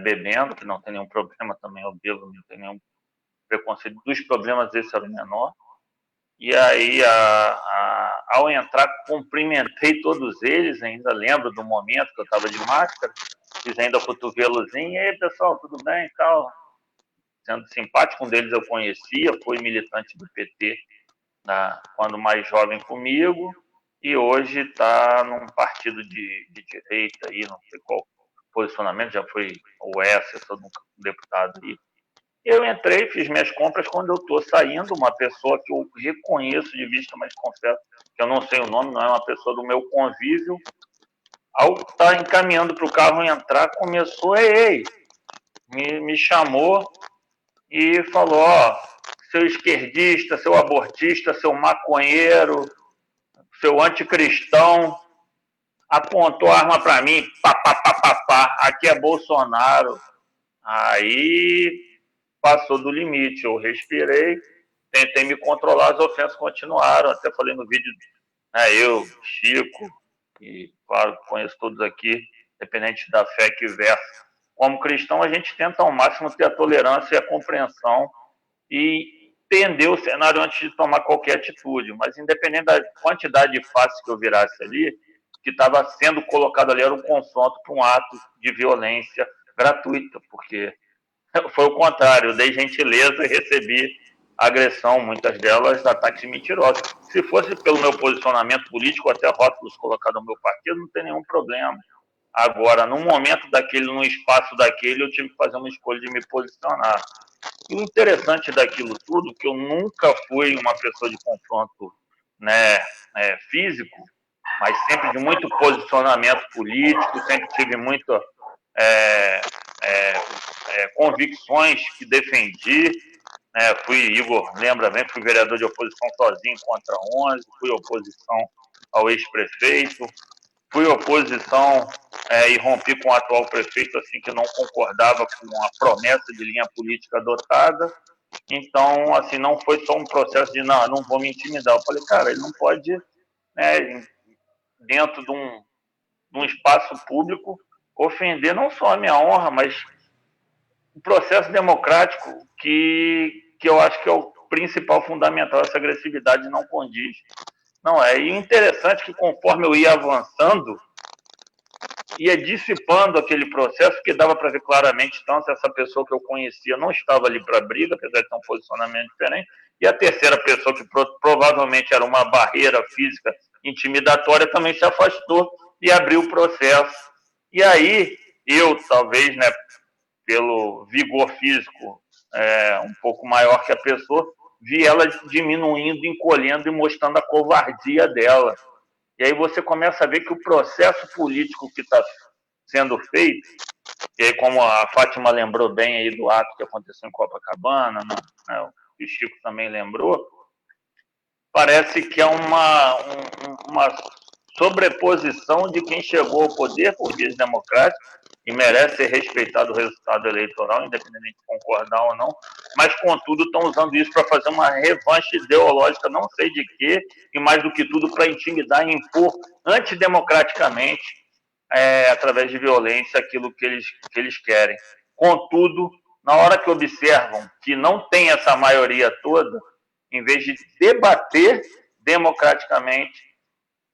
bebendo, que não tem nenhum problema também, eu bebo, não tem nenhum preconceito. Dos problemas, esse era o menor. E aí, ao entrar, cumprimentei todos eles, ainda lembro do momento que eu estava de máscara, fiz ainda o cotovelozinho, e aí, pessoal, tudo bem e tal? Sendo simpático, um deles eu conhecia, foi militante do PT quando mais jovem comigo, e hoje está num partido de direita, aí, não sei qual posicionamento, já foi o assessor de um deputado aí. Eu entrei, fiz minhas compras. Quando eu estou saindo, uma pessoa que eu reconheço de vista, mas confesso que eu não sei o nome, não é uma pessoa do meu convívio, ao estar encaminhando para o carro entrar, começou, ei, me chamou e falou, ó, seu esquerdista, seu abortista, seu maconheiro, seu anticristão, apontou a arma para mim, pá, pá, pá, pá, pá, aqui é Bolsonaro. Aí passou do limite, eu respirei, tentei me controlar, as ofensas continuaram, até falei no vídeo, né, eu, Chico, e claro, conheço todos aqui, independente da fé que versa. Como cristão, a gente tenta ao máximo ter a tolerância e a compreensão e entender o cenário antes de tomar qualquer atitude, mas independente da quantidade de faces que eu virasse ali, o que estava sendo colocado ali era um confronto para um ato de violência gratuita, porque foi o contrário, eu dei gentileza e recebi agressão, muitas delas ataques mentirosos. Se fosse pelo meu posicionamento político, até rótulos colocados no meu partido, não tem nenhum problema. Agora, num momento daquele, num espaço daquele, eu tive que fazer uma escolha de me posicionar. E o interessante daquilo tudo, que eu nunca fui uma pessoa de confronto, né, físico, mas sempre de muito posicionamento político, sempre tive muito convicções que defendi. Igor lembra bem, fui vereador de oposição sozinho contra 11, fui oposição ao ex-prefeito, fui oposição e rompi com o atual prefeito assim que não concordava com a promessa de linha política adotada. Então, assim, não foi só um processo de não vou me intimidar. Eu falei, cara, ele não pode, dentro de um espaço público, ofender não só a minha honra, mas o processo democrático que eu acho que é o principal fundamental. Essa agressividade não condiz. Não é. E o interessante é que conforme eu ia avançando, ia dissipando aquele processo, que dava para ver claramente, tanto essa pessoa que eu conhecia não estava ali para briga, apesar de ter um posicionamento diferente, e a terceira pessoa, que provavelmente era uma barreira física intimidatória, também se afastou e abriu o processo. E aí, eu, talvez, né, pelo vigor físico um pouco maior que a pessoa, vi ela diminuindo, encolhendo e mostrando a covardia dela. E aí você começa a ver que o processo político que está sendo feito, e aí como a Fátima lembrou bem aí do ato que aconteceu em Copacabana, né, o Chico também lembrou, parece que é uma sobreposição de quem chegou ao poder por vias democráticas e merece ser respeitado o resultado eleitoral, independente de concordar ou não, mas, contudo, estão usando isso para fazer uma revanche ideológica, não sei de quê, e mais do que tudo para intimidar e impor antidemocraticamente, através de violência, aquilo que eles querem. Contudo, na hora que observam que não tem essa maioria toda, em vez de debater democraticamente,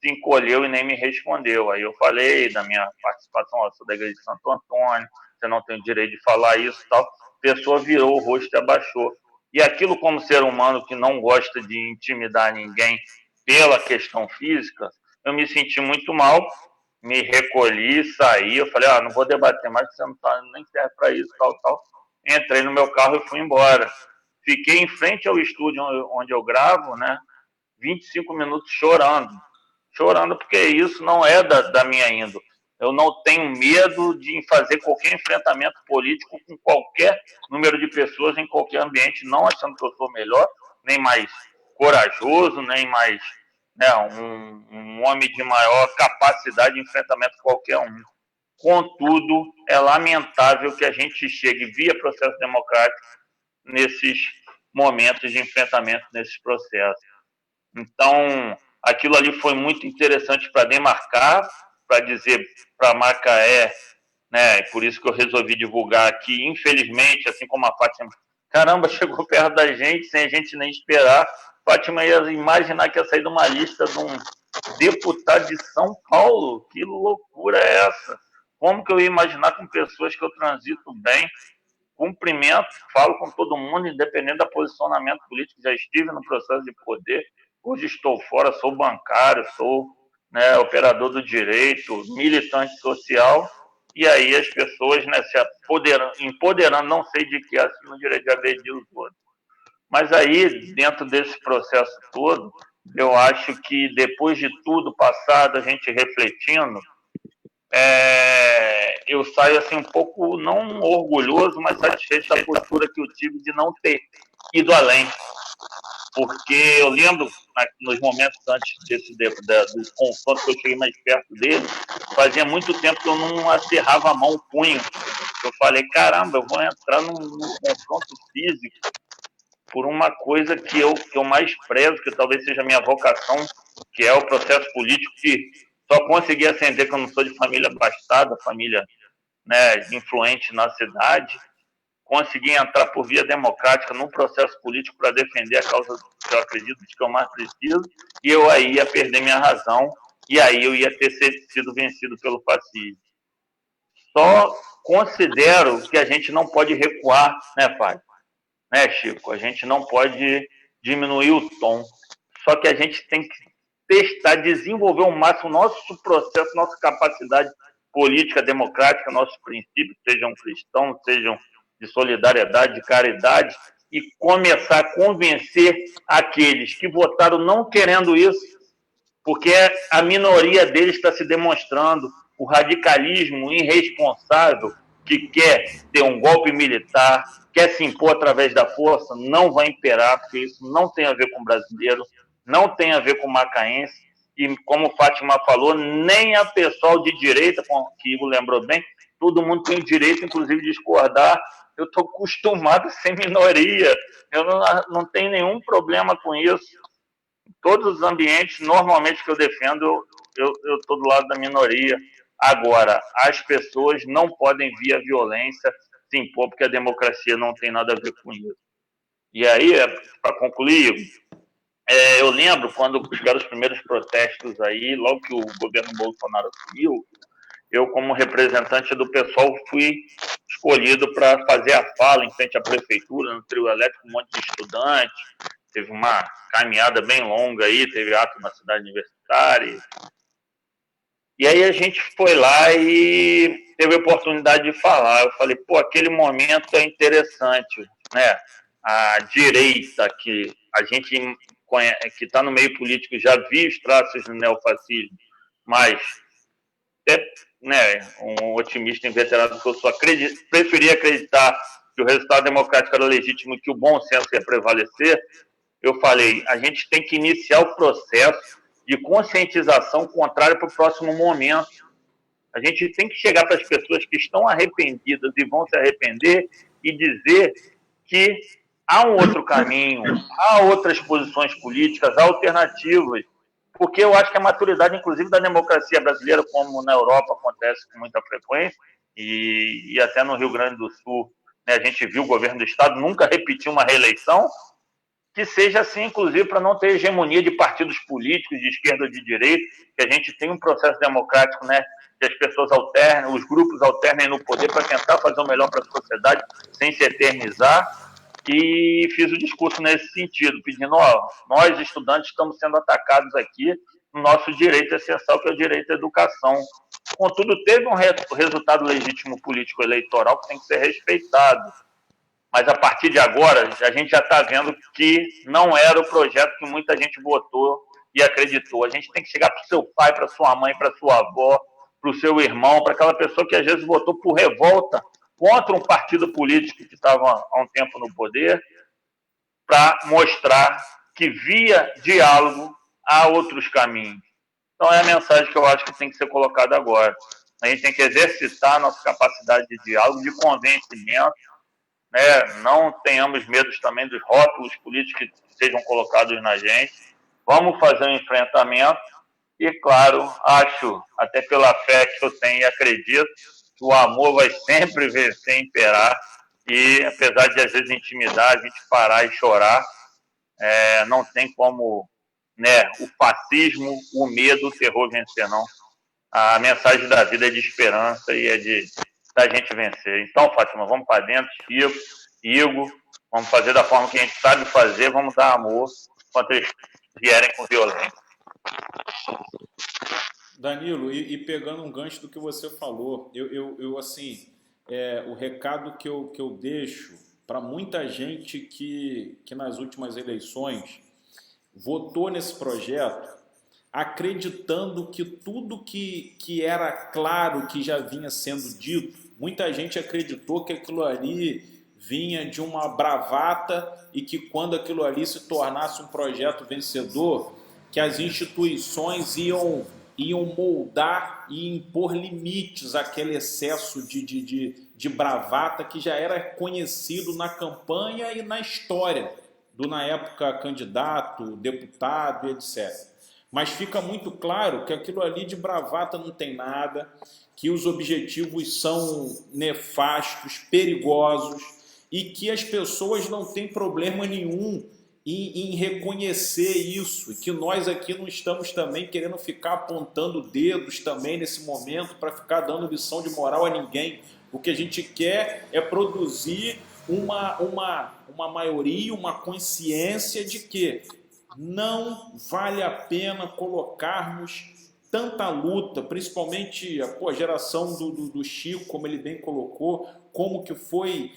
se encolheu e nem me respondeu. Aí eu falei da minha participação, eu sou da igreja de Santo Antônio, você não tem o direito de falar isso e tal. A pessoa virou o rosto e abaixou. E aquilo, como ser humano que não gosta de intimidar ninguém pela questão física, eu me senti muito mal, me recolhi, saí, eu falei, não vou debater mais, você não tá, nem serve para isso, tal. Entrei no meu carro e fui embora. Fiquei em frente ao estúdio onde eu gravo, né, 25 minutos chorando porque isso não é da minha índole. Eu não tenho medo de fazer qualquer enfrentamento político com qualquer número de pessoas em qualquer ambiente, não achando que eu sou melhor, nem mais corajoso, nem mais um homem de maior capacidade de enfrentamento que qualquer um. Contudo, é lamentável que a gente chegue via processo democrático nesses momentos de enfrentamento, nesses processos. Então, aquilo ali foi muito interessante para demarcar, para dizer para Macaé, né? Por isso que eu resolvi divulgar aqui. Infelizmente, assim como a Fátima, caramba, chegou perto da gente sem a gente nem esperar. Fátima ia imaginar que ia sair de uma lista de um deputado de São Paulo. Que loucura é essa? Como que eu ia imaginar com pessoas que eu transito bem, cumprimento, falo com todo mundo, independente do posicionamento político, já estive no processo de poder, hoje estou fora, sou bancário, sou operador do direito, militante social, e aí as pessoas, né, se empoderando, não sei de que, assim, no direito de agredir os outros. Mas aí, dentro desse processo todo, eu acho que depois de tudo passado, a gente refletindo, eu saio assim um pouco, não orgulhoso, mas satisfeito da postura que eu tive de não ter ido além. Porque eu lembro, nos momentos antes do confronto, que eu cheguei mais perto dele, fazia muito tempo que eu não acerrava a mão, o punho. Eu falei, caramba, eu vou entrar num confronto físico por uma coisa que eu mais prezo, que talvez seja a minha vocação, que é o processo político, que só consegui ascender que eu não sou de família abastada, família, né, influente na cidade. Consegui entrar por via democrática num processo político para defender a causa que eu acredito de que eu mais preciso, e eu aí ia perder minha razão, e aí eu ia ter sido vencido pelo fascismo. Só considero que a gente não pode recuar, né, Fábio? Né, Chico? A gente não pode diminuir o tom. Só que a gente tem que testar, desenvolver ao máximo o nosso processo, nossa capacidade política, democrática, nossos princípios, sejam cristãos, sejam de solidariedade, de caridade, e começar a convencer aqueles que votaram não querendo isso, porque a minoria deles está se demonstrando o radicalismo irresponsável que quer ter um golpe militar, quer se impor através da força, não vai imperar, porque isso não tem a ver com brasileiro, não tem a ver com macaense, e como Fátima falou, nem a pessoal de direita, que Igor lembrou bem, todo mundo tem o direito, inclusive, de discordar. Eu estou acostumado a ser minoria, eu não tenho nenhum problema com isso. Em todos os ambientes, normalmente, que eu defendo, eu estou do lado da minoria. Agora, as pessoas não podem, via violência, se impor, porque a democracia não tem nada a ver com isso. E aí, para concluir, eu lembro quando tiveram os primeiros protestos aí, logo que o governo Bolsonaro assumiu, eu, como representante do pessoal, fui escolhido para fazer a fala em frente à prefeitura, no trio elétrico, um monte de estudantes, teve uma caminhada bem longa aí, teve ato na cidade universitária. E aí a gente foi lá e teve a oportunidade de falar. Eu falei, pô, aquele momento é interessante, né? A direita, que a gente que está no meio político já viu os traços do neofascismo, mas né, um otimista inveterado que eu sou, preferia acreditar que o resultado democrático era legítimo e que o bom senso ia prevalecer. Eu falei, a gente tem que iniciar o processo de conscientização contrária para o próximo momento. A gente tem que chegar para as pessoas que estão arrependidas e vão se arrepender e dizer que há um outro caminho, há outras posições políticas, alternativas, porque eu acho que a maturidade, inclusive, da democracia brasileira, como na Europa acontece com muita frequência, e até no Rio Grande do Sul, né, a gente viu o governo do Estado nunca repetir uma reeleição, que seja assim, inclusive, para não ter hegemonia de partidos políticos, de esquerda ou de direita, que a gente tem um processo democrático, né, que as pessoas alternem, os grupos alternem no poder para tentar fazer o melhor para a sociedade sem se eternizar. E fiz o discurso nesse sentido, pedindo, nós estudantes estamos sendo atacados aqui no nosso direito essencial, que é o direito à educação. Contudo, teve um resultado legítimo político eleitoral que tem que ser respeitado. Mas a partir de agora, a gente já está vendo que não era o projeto que muita gente votou e acreditou. A gente tem que chegar para o seu pai, para sua mãe, para sua avó, para o seu irmão, para aquela pessoa que às vezes votou por revolta contra um partido político que estava há um tempo no poder, para mostrar que via diálogo há outros caminhos. Então é a mensagem que eu acho que tem que ser colocada agora. A gente tem que exercitar a nossa capacidade de diálogo, de convencimento, né? Não tenhamos medo também dos rótulos políticos que sejam colocados na gente. Vamos fazer um enfrentamento e, claro, acho, até pela fé que eu tenho e acredito, que o amor vai sempre vencer e imperar, e apesar de às vezes intimidar, a gente parar e chorar, não tem como, né, o fascismo, o medo, o terror vencer, não. A mensagem da vida é de esperança e é da gente vencer. Então, Fátima, vamos para dentro, Chico, Igor, vamos fazer da forma que a gente sabe fazer, vamos dar amor quando eles vierem com violência. Danilo, e pegando um gancho do que você falou, eu assim, o recado que eu deixo para muita gente que nas últimas eleições votou nesse projeto acreditando que tudo que era claro que já vinha sendo dito, muita gente acreditou que aquilo ali vinha de uma bravata e que quando aquilo ali se tornasse um projeto vencedor, que as instituições iam moldar e impor limites àquele excesso de bravata que já era conhecido na campanha e na história do, na época, candidato, deputado, etc. Mas fica muito claro que aquilo ali de bravata não tem nada, que os objetivos são nefastos, perigosos e que as pessoas não têm problema nenhum em reconhecer isso, e que nós aqui não estamos também querendo ficar apontando dedos também nesse momento para ficar dando lição de moral a ninguém. O que a gente quer é produzir uma maioria, uma consciência de que não vale a pena colocarmos tanta luta, principalmente a geração do Chico, como ele bem colocou, como que foi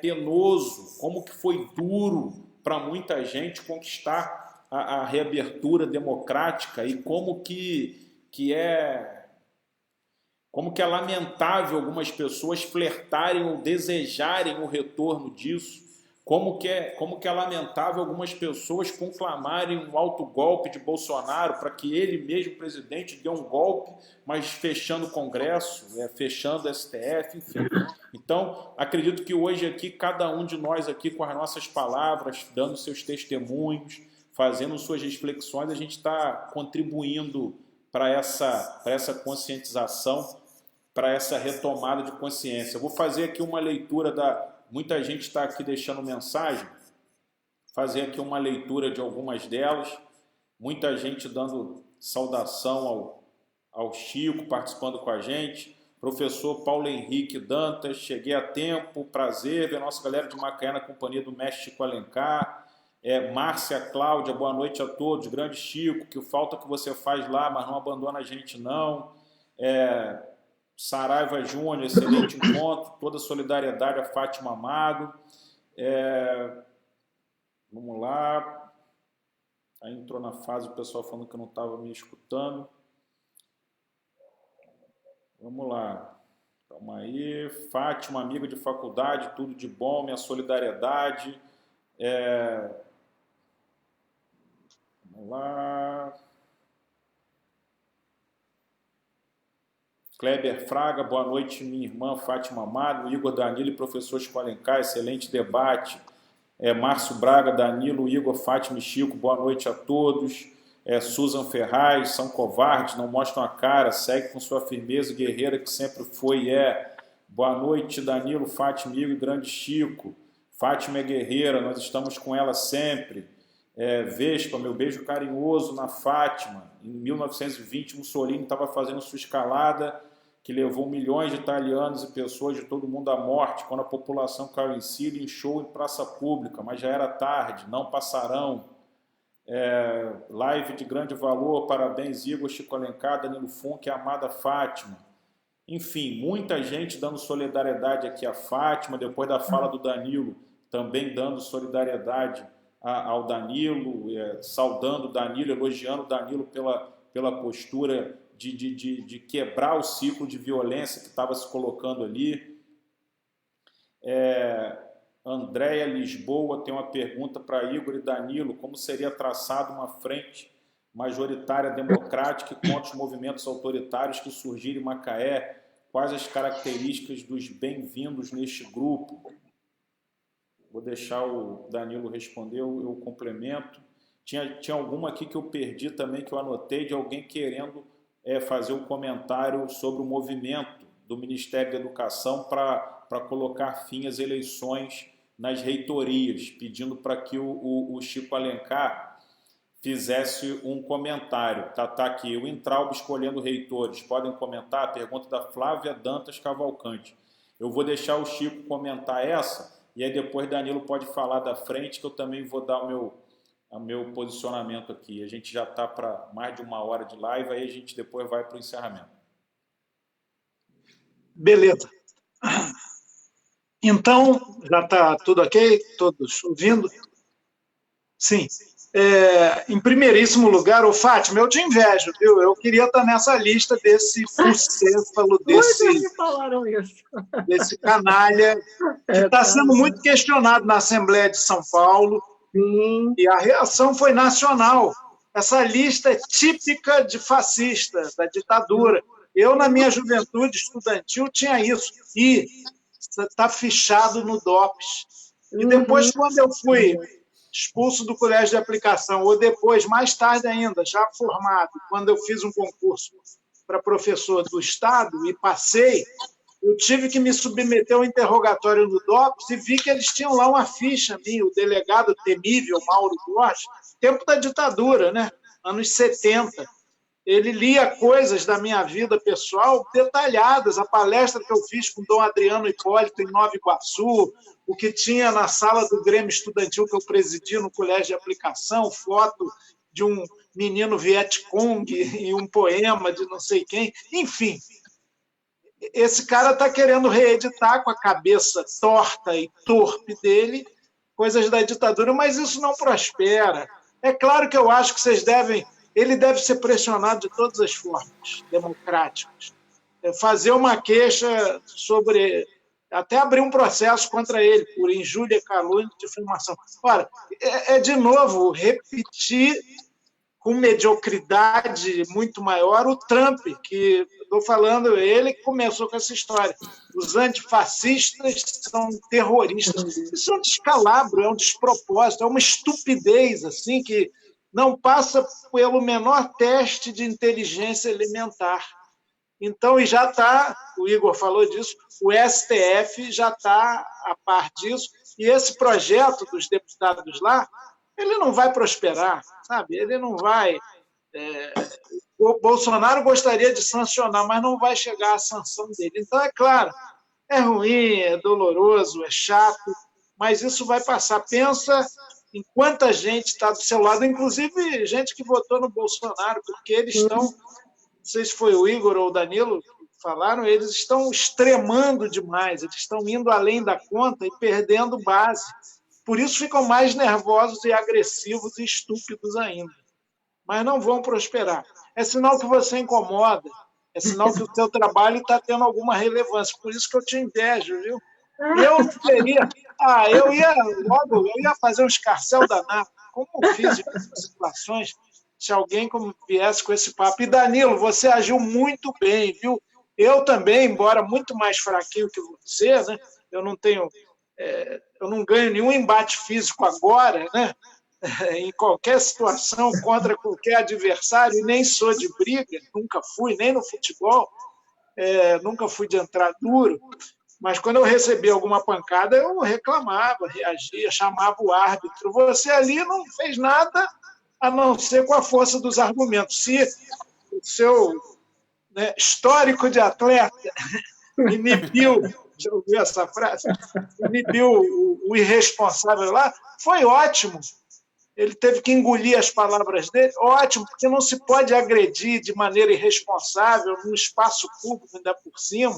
penoso, como que foi duro para muita gente conquistar a reabertura democrática e como é lamentável algumas pessoas flertarem ou desejarem o retorno disso, como que é lamentável algumas pessoas conclamarem um autogolpe de Bolsonaro para que ele mesmo, presidente, dê um golpe, mas fechando o Congresso, fechando o STF, enfim. Então, acredito que hoje aqui, cada um de nós aqui com as nossas palavras, dando seus testemunhos, fazendo suas reflexões, a gente está contribuindo para essa conscientização, para essa retomada de consciência. Eu vou fazer aqui uma leitura muita gente está aqui deixando mensagem, fazer aqui uma leitura de algumas delas, muita gente dando saudação ao Chico, participando com a gente, professor Paulo Henrique Dantas, cheguei a tempo, prazer, ver a nossa galera de Macaé na companhia do mestre Chico Alencar, Márcia Cláudia, boa noite a todos, grande Chico, que falta que você faz lá, mas não abandona a gente não, Saraiva Júnior, excelente encontro, toda solidariedade a Fátima Amado. Vamos lá. Aí entrou na fase o pessoal falando que não estava me escutando. Vamos lá. Calma aí. Fátima, amiga de faculdade, tudo de bom, minha solidariedade. Vamos lá. Kleber Fraga, boa noite, minha irmã Fátima Amado, Igor Danilo e professor Chico Alencar, excelente debate. Márcio Braga, Danilo, Igor, Fátima e Chico, boa noite a todos. Susan Ferraz, são covardes, não mostram a cara, segue com sua firmeza guerreira que sempre foi e é. Boa noite, Danilo, Fátima, Igor e grande Chico. Fátima é guerreira, nós estamos com ela sempre. Vespa, meu beijo carinhoso na Fátima. Em 1920, Mussolini estava fazendo sua escalada, que levou milhões de italianos e pessoas de todo mundo à morte, quando a população caiu em si, ele inchou em praça pública, mas já era tarde, não passarão. Live de grande valor, parabéns, Igor, Chico Alencar, Danilo Funk e a amada Fátima. Enfim, muita gente dando solidariedade aqui à Fátima, depois da fala do Danilo, também dando solidariedade ao Danilo, saudando o Danilo, elogiando o Danilo pela postura de quebrar o ciclo de violência que estava se colocando ali. Andréia Lisboa tem uma pergunta para Igor e Danilo: como seria traçada uma frente majoritária democrática contra os movimentos autoritários que surgiram em Macaé? Quais as características dos bem-vindos neste grupo? Vou deixar o Danilo responder, eu complemento. Tinha alguma aqui que eu perdi também, que eu anotei, de alguém querendo fazer um comentário sobre o movimento do Ministério da Educação para colocar fim às eleições nas reitorias, pedindo para que o Chico Alencar fizesse um comentário. Tá aqui, o Intraub escolhendo reitores. Podem comentar? A pergunta da Flávia Dantas Cavalcante. Eu vou deixar o Chico comentar essa, e aí depois Danilo pode falar da frente, que eu também vou dar o meu posicionamento aqui. A gente já está para mais de 1 hora de live, aí a gente depois vai para o encerramento. Beleza. Então, já está tudo ok? Todos ouvindo? Sim. Em primeiríssimo lugar, ô Fátima, eu te invejo, viu? Eu queria estar nessa lista desse fucéfalo, Muitos me falaram isso. desse canalha, que está sendo muito questionado na Assembleia de São Paulo. Sim. E a reação foi nacional. Essa lista é típica de fascista, da ditadura. Eu, na minha juventude estudantil, tinha isso. E está fichado no DOPS. E depois, quando eu fui expulso do colégio de aplicação, ou depois, mais tarde ainda, já formado, quando eu fiz um concurso para professor do Estado e passei, eu tive que me submeter ao interrogatório no DOPS e vi que eles tinham lá uma ficha minha, o delegado temível Mauro Borges, tempo da ditadura, né? Anos 70. Ele lia coisas da minha vida pessoal detalhadas, a palestra que eu fiz com o Dom Adriano Hipólito em Nova Iguaçu, o que tinha na sala do Grêmio Estudantil que eu presidi no colégio de aplicação, foto de um menino Vietcong e um poema de não sei quem, enfim. Esse cara está querendo reeditar com a cabeça torta e torpe dele coisas da ditadura, mas isso não prospera. É claro que eu acho que ele deve ser pressionado de todas as formas democráticas. Fazer uma queixa sobre... Até abrir um processo contra ele por injúria, calúnia e difamação. Ora, de novo, repetir com mediocridade muito maior o Trump, que estou falando, ele que começou com essa história. Os antifascistas são terroristas. Isso é um descalabro, é um despropósito, é uma estupidez assim, que não passa pelo menor teste de inteligência elementar. Então, e já está, o Igor falou disso, o STF já está a par disso, e esse projeto dos deputados lá, ele não vai prosperar, sabe? Ele não vai... O Bolsonaro gostaria de sancionar, mas não vai chegar à sanção dele. Então, é claro, é ruim, é doloroso, é chato, mas isso vai passar. Pensa em quanta gente está do seu lado, inclusive gente que votou no Bolsonaro, porque eles estão, não sei se foi o Igor ou o Danilo que falaram, eles estão extremando demais, eles estão indo além da conta e perdendo base. Por isso ficam mais nervosos e agressivos e estúpidos ainda. Mas não vão prosperar. É sinal que você incomoda, é sinal que o seu trabalho está tendo alguma relevância. Por isso que eu te invejo, viu? Eu não teria... eu ia fazer um escarcéu danado, como eu fiz em outras situações, se alguém viesse com esse papo. E, Danilo, você agiu muito bem, viu? Eu também, embora muito mais fraquinho que você, né? Eu não ganho nenhum embate físico agora, né? Em qualquer situação, contra qualquer adversário, e nem sou de briga, nunca fui, nem no futebol, nunca fui de entrar duro, mas quando eu recebia alguma pancada, eu reclamava, reagia, chamava o árbitro. Você ali não fez nada a não ser com a força dos argumentos. Se o seu histórico de atleta inibiu, já ouviu essa frase? Inibiu o irresponsável lá, foi ótimo. Ele teve que engolir as palavras dele, ótimo, porque não se pode agredir de maneira irresponsável num espaço público, ainda por cima.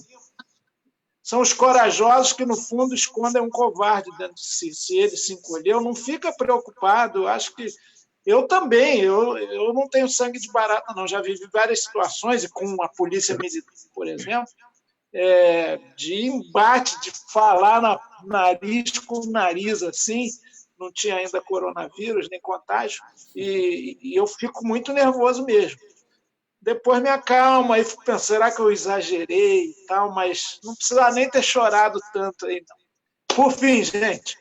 São os corajosos que, no fundo, escondem um covarde dentro de si. Se ele se encolheu, não fica preocupado. Eu acho que eu também, eu não tenho sangue de barata, não. Já vivi várias situações, e com a polícia militar, por exemplo, de embate, de falar nariz com nariz, assim, não tinha ainda coronavírus, nem contágio, e eu fico muito nervoso mesmo. Depois me acalma, aí fico pensando, será que eu exagerei e tal, mas não precisa nem ter chorado tanto aí, não. Por fim, gente,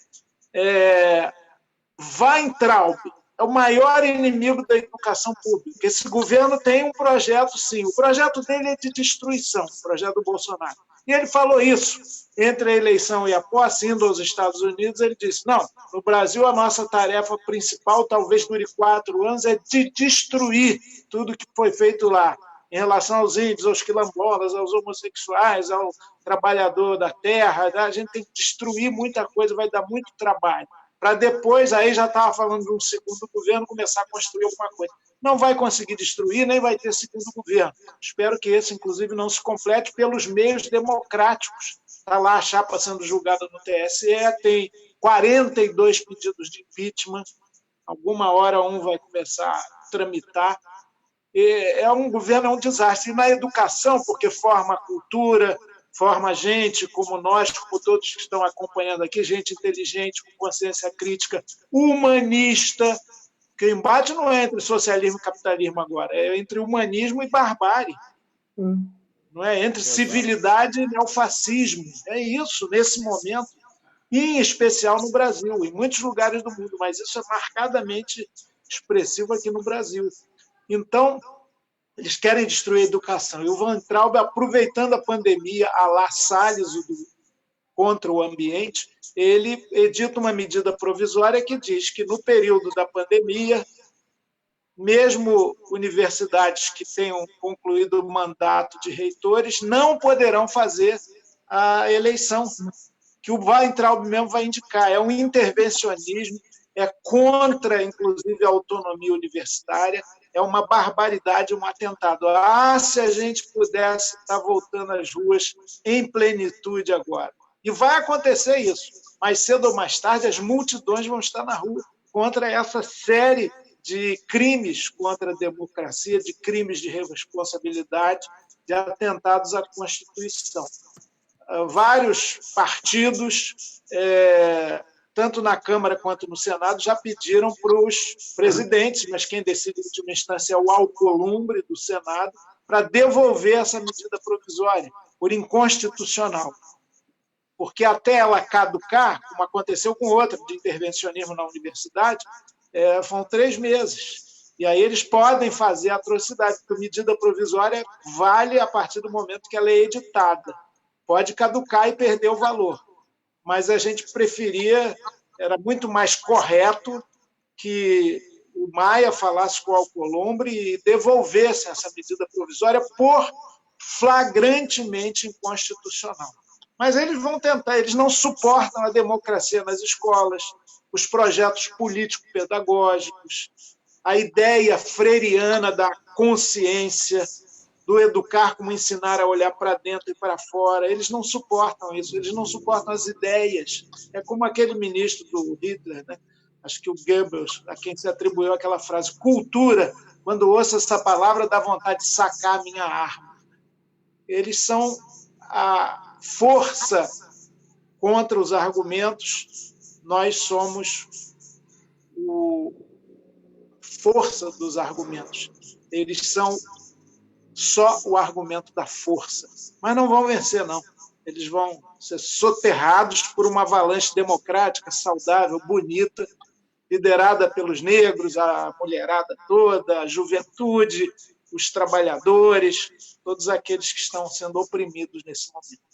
Weintraub é o maior inimigo da educação pública. Esse governo tem um projeto, sim, o projeto dele é de destruição, o projeto do Bolsonaro. E ele falou isso entre a eleição e a posse, indo aos Estados Unidos, ele disse, não, no Brasil a nossa tarefa principal, talvez dure 4 anos, é de destruir tudo que foi feito lá, em relação aos índios, aos quilombolas, aos homossexuais, ao trabalhador da terra. A gente tem que destruir muita coisa, vai dar muito trabalho. para depois, aí já estava falando de um segundo governo, começar a construir alguma coisa. Não vai conseguir destruir, nem vai ter segundo governo. Espero que esse, inclusive, não se complete pelos meios democráticos. Está lá a chapa sendo julgada no TSE, tem 42 pedidos de impeachment, alguma hora um vai começar a tramitar. É um governo, é um desastre. E na educação, porque forma a cultura, forma gente como nós, como todos que estão acompanhando aqui, gente inteligente, com consciência crítica, humanista, que o embate não é entre socialismo e capitalismo agora, é entre humanismo e barbárie. Não é entre civilidade e neofascismo. É isso, nesse momento, em especial no Brasil, em muitos lugares do mundo, mas isso é marcadamente expressivo aqui no Brasil. Então, eles querem destruir a educação. E o Van Traub, aproveitando a pandemia, a la Salles, contra o ambiente, ele edita uma medida provisória que diz que, no período da pandemia, mesmo universidades que tenham concluído o mandato de reitores não poderão fazer a eleição, que o Weintraub mesmo vai indicar. É um intervencionismo, é contra, inclusive, a autonomia universitária, é uma barbaridade, um atentado. Se a gente pudesse estar voltando às ruas em plenitude agora. E vai acontecer isso. Mais cedo ou mais tarde, as multidões vão estar na rua contra essa série de crimes contra a democracia, de crimes de responsabilidade, de atentados à Constituição. Vários partidos, tanto na Câmara quanto no Senado, já pediram para os presidentes, mas quem decide em última instância é o Alcolumbre do Senado, para devolver essa medida provisória por inconstitucional. Porque até ela caducar, como aconteceu com outra de intervencionismo na universidade, foram 3 meses. E aí eles podem fazer atrocidade, porque a medida provisória vale a partir do momento que ela é editada. Pode caducar e perder o valor. Mas a gente preferia, era muito mais correto que o Maia falasse com o Alcolumbre e devolvesse essa medida provisória por flagrantemente inconstitucional. Mas eles vão tentar, eles não suportam a democracia nas escolas, os projetos político-pedagógicos, a ideia freiriana da consciência, do educar como ensinar a olhar para dentro e para fora. Eles não suportam isso, eles não suportam as ideias. É como aquele ministro do Hitler, né? Acho que o Goebbels, a quem se atribuiu aquela frase, cultura, quando ouço essa palavra, dá vontade de sacar a minha arma. Eles são a força contra os argumentos, nós somos a força dos argumentos. Eles são só o argumento da força. Mas não vão vencer, não. Eles vão ser soterrados por uma avalanche democrática, saudável, bonita, liderada pelos negros, a mulherada toda, a juventude, os trabalhadores, todos aqueles que estão sendo oprimidos nesse momento.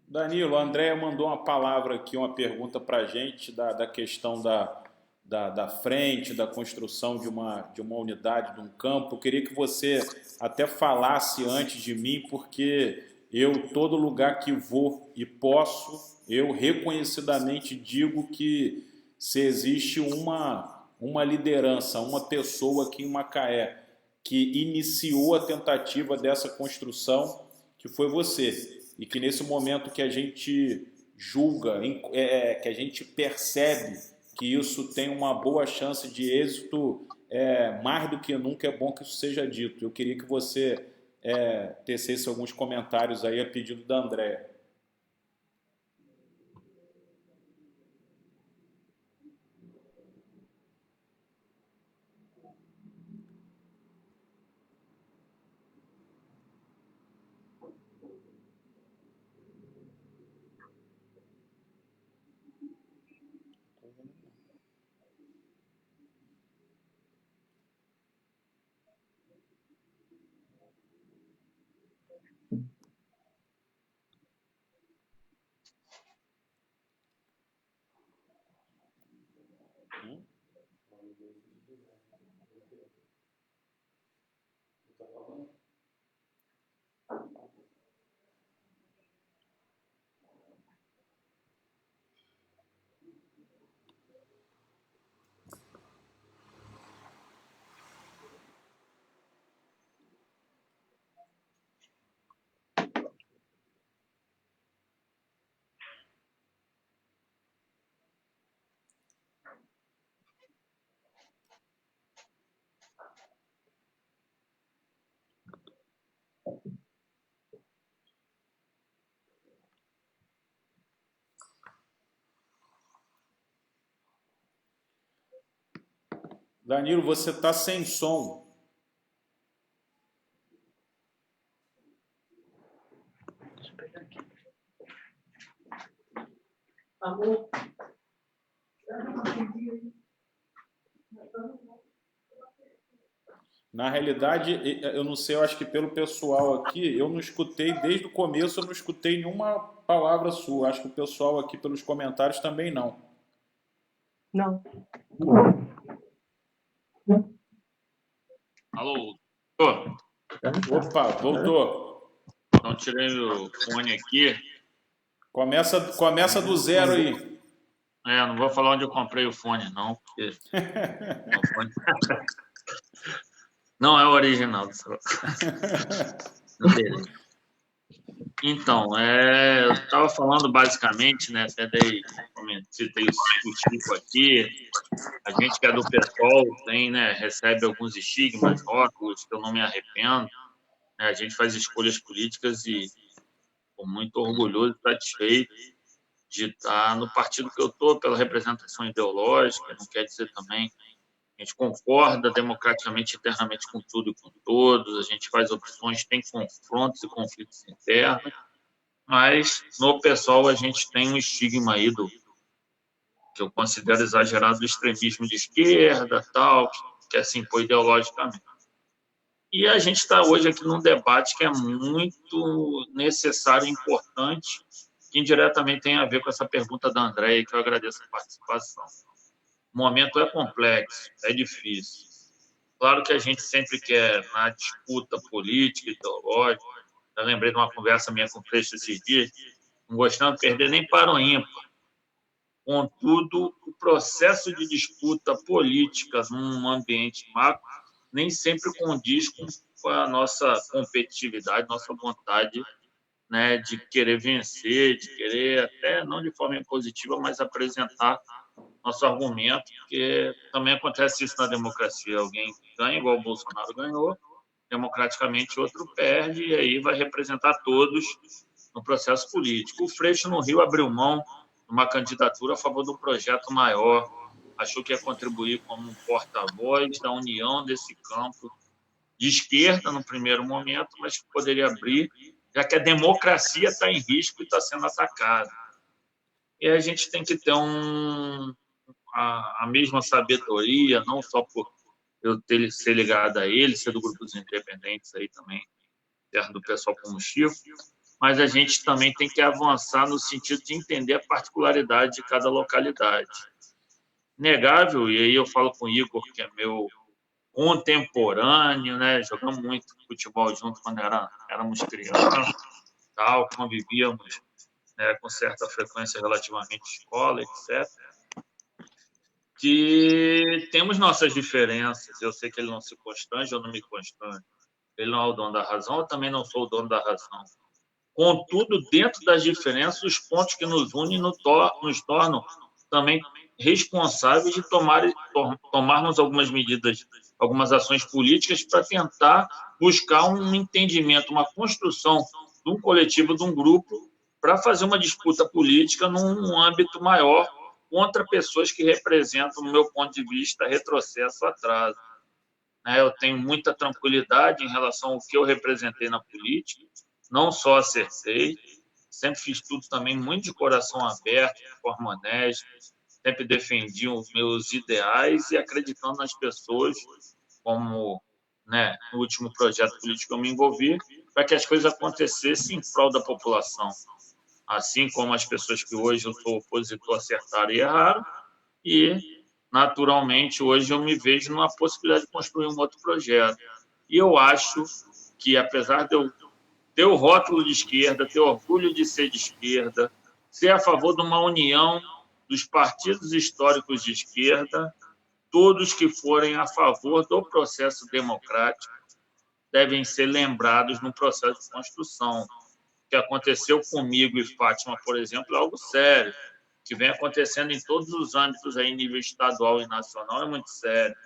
Danilo, a Andréia mandou uma palavra aqui, uma pergunta para a gente da questão da frente, da construção de uma unidade, de um campo. Eu queria que você até falasse antes de mim, porque eu, todo lugar que vou e posso, eu reconhecidamente digo que se existe uma liderança, uma pessoa aqui em Macaé que iniciou a tentativa dessa construção, que foi você. E que nesse momento que a gente julga, que a gente percebe que isso tem uma boa chance de êxito, mais do que nunca é bom que isso seja dito. Eu queria que você tecesse alguns comentários aí a pedido da Andréia. Danilo, você está sem som. Deixa eu pegar aqui. Amor. Na realidade, eu não sei, eu acho que pelo pessoal aqui, eu não escutei, desde o começo, eu não escutei nenhuma palavra sua. Acho que o pessoal aqui pelos comentários também não. Não. Alô? Opa, voltou. Então, tirei o fone aqui. Começa do zero aí. Não vou falar onde eu comprei o fone, não, porque... Não é o original do celular. Então, eu estava falando basicamente, né? Até citei o Chico aqui. A gente que é do pessoal tem, né? Recebe alguns estigmas, rótulos, que eu não me arrependo. Né, a gente faz escolhas políticas e estou muito orgulhoso e satisfeito de estar no partido que eu estou, pela representação ideológica. Não quer dizer também a gente concorda democraticamente, internamente com tudo e com todos, a gente faz opções, tem confrontos e conflitos internos, mas no pessoal a gente tem um estigma aí que eu considero exagerado do extremismo de esquerda, tal, que é assim, impor ideologicamente. E a gente está hoje aqui num debate que é muito necessário e importante, que indiretamente tem a ver com essa pergunta da Andréia, que eu agradeço a participação. O momento é complexo, é difícil. Claro que a gente sempre quer, na disputa política, ideológica, eu lembrei de uma conversa minha com o Freixo esses dias, não gostando de perder nem para o ímpar. Contudo, o processo de disputa política num ambiente macro nem sempre condiz com a nossa competitividade, nossa vontade, né, de querer vencer, de querer, até não de forma impositiva, mas apresentar nosso argumento, porque também acontece isso na democracia. Alguém ganha, igual o Bolsonaro ganhou, democraticamente outro perde, e aí vai representar todos no processo político. O Freixo, no Rio, abriu mão de uma candidatura a favor de um projeto maior, achou que ia contribuir como um porta-voz da união desse campo de esquerda, no primeiro momento, mas que poderia abrir, já que a democracia está em risco e está sendo atacada. E a gente tem que ter a mesma sabedoria, não só por eu ser ligado a ele, ser do grupo dos independentes aí também, perto do pessoal como o Chico, mas a gente também tem que avançar no sentido de entender a particularidade de cada localidade. Inegável, e aí eu falo com o Igor, que é meu contemporâneo, né? Jogamos muito futebol junto quando éramos crianças, tal, convivíamos, né, com certa frequência relativamente escola, etc. Que temos nossas diferenças. Eu sei que ele não se constrange, eu não me constrange. Ele não é o dono da razão, eu também não sou o dono da razão. Contudo, dentro das diferenças, os pontos que nos unem nos tornam também responsáveis de tomarmos algumas medidas, algumas ações políticas para tentar buscar um entendimento, uma construção de um coletivo, de um grupo, para fazer uma disputa política num âmbito maior contra pessoas que representam, no meu ponto de vista, retrocesso, atraso. Eu tenho muita tranquilidade em relação ao que eu representei na política, não só acertei, sempre fiz tudo também muito de coração aberto, de forma honesta, sempre defendi os meus ideais e acreditando nas pessoas, como, né, no último projeto político que eu me envolvi, para que as coisas acontecessem em prol da população. Assim como as pessoas que hoje eu sou opositor acertaram e erraram, e, naturalmente, hoje eu me vejo numa possibilidade de construir um outro projeto. E eu acho que, apesar de eu ter o rótulo de esquerda, ter orgulho de ser de esquerda, ser a favor de uma união dos partidos históricos de esquerda, todos que forem a favor do processo democrático devem ser lembrados no processo de construção. O que aconteceu comigo e Fátima, por exemplo, é algo sério, que vem acontecendo em todos os âmbitos, aí, em nível estadual e nacional, é muito sério.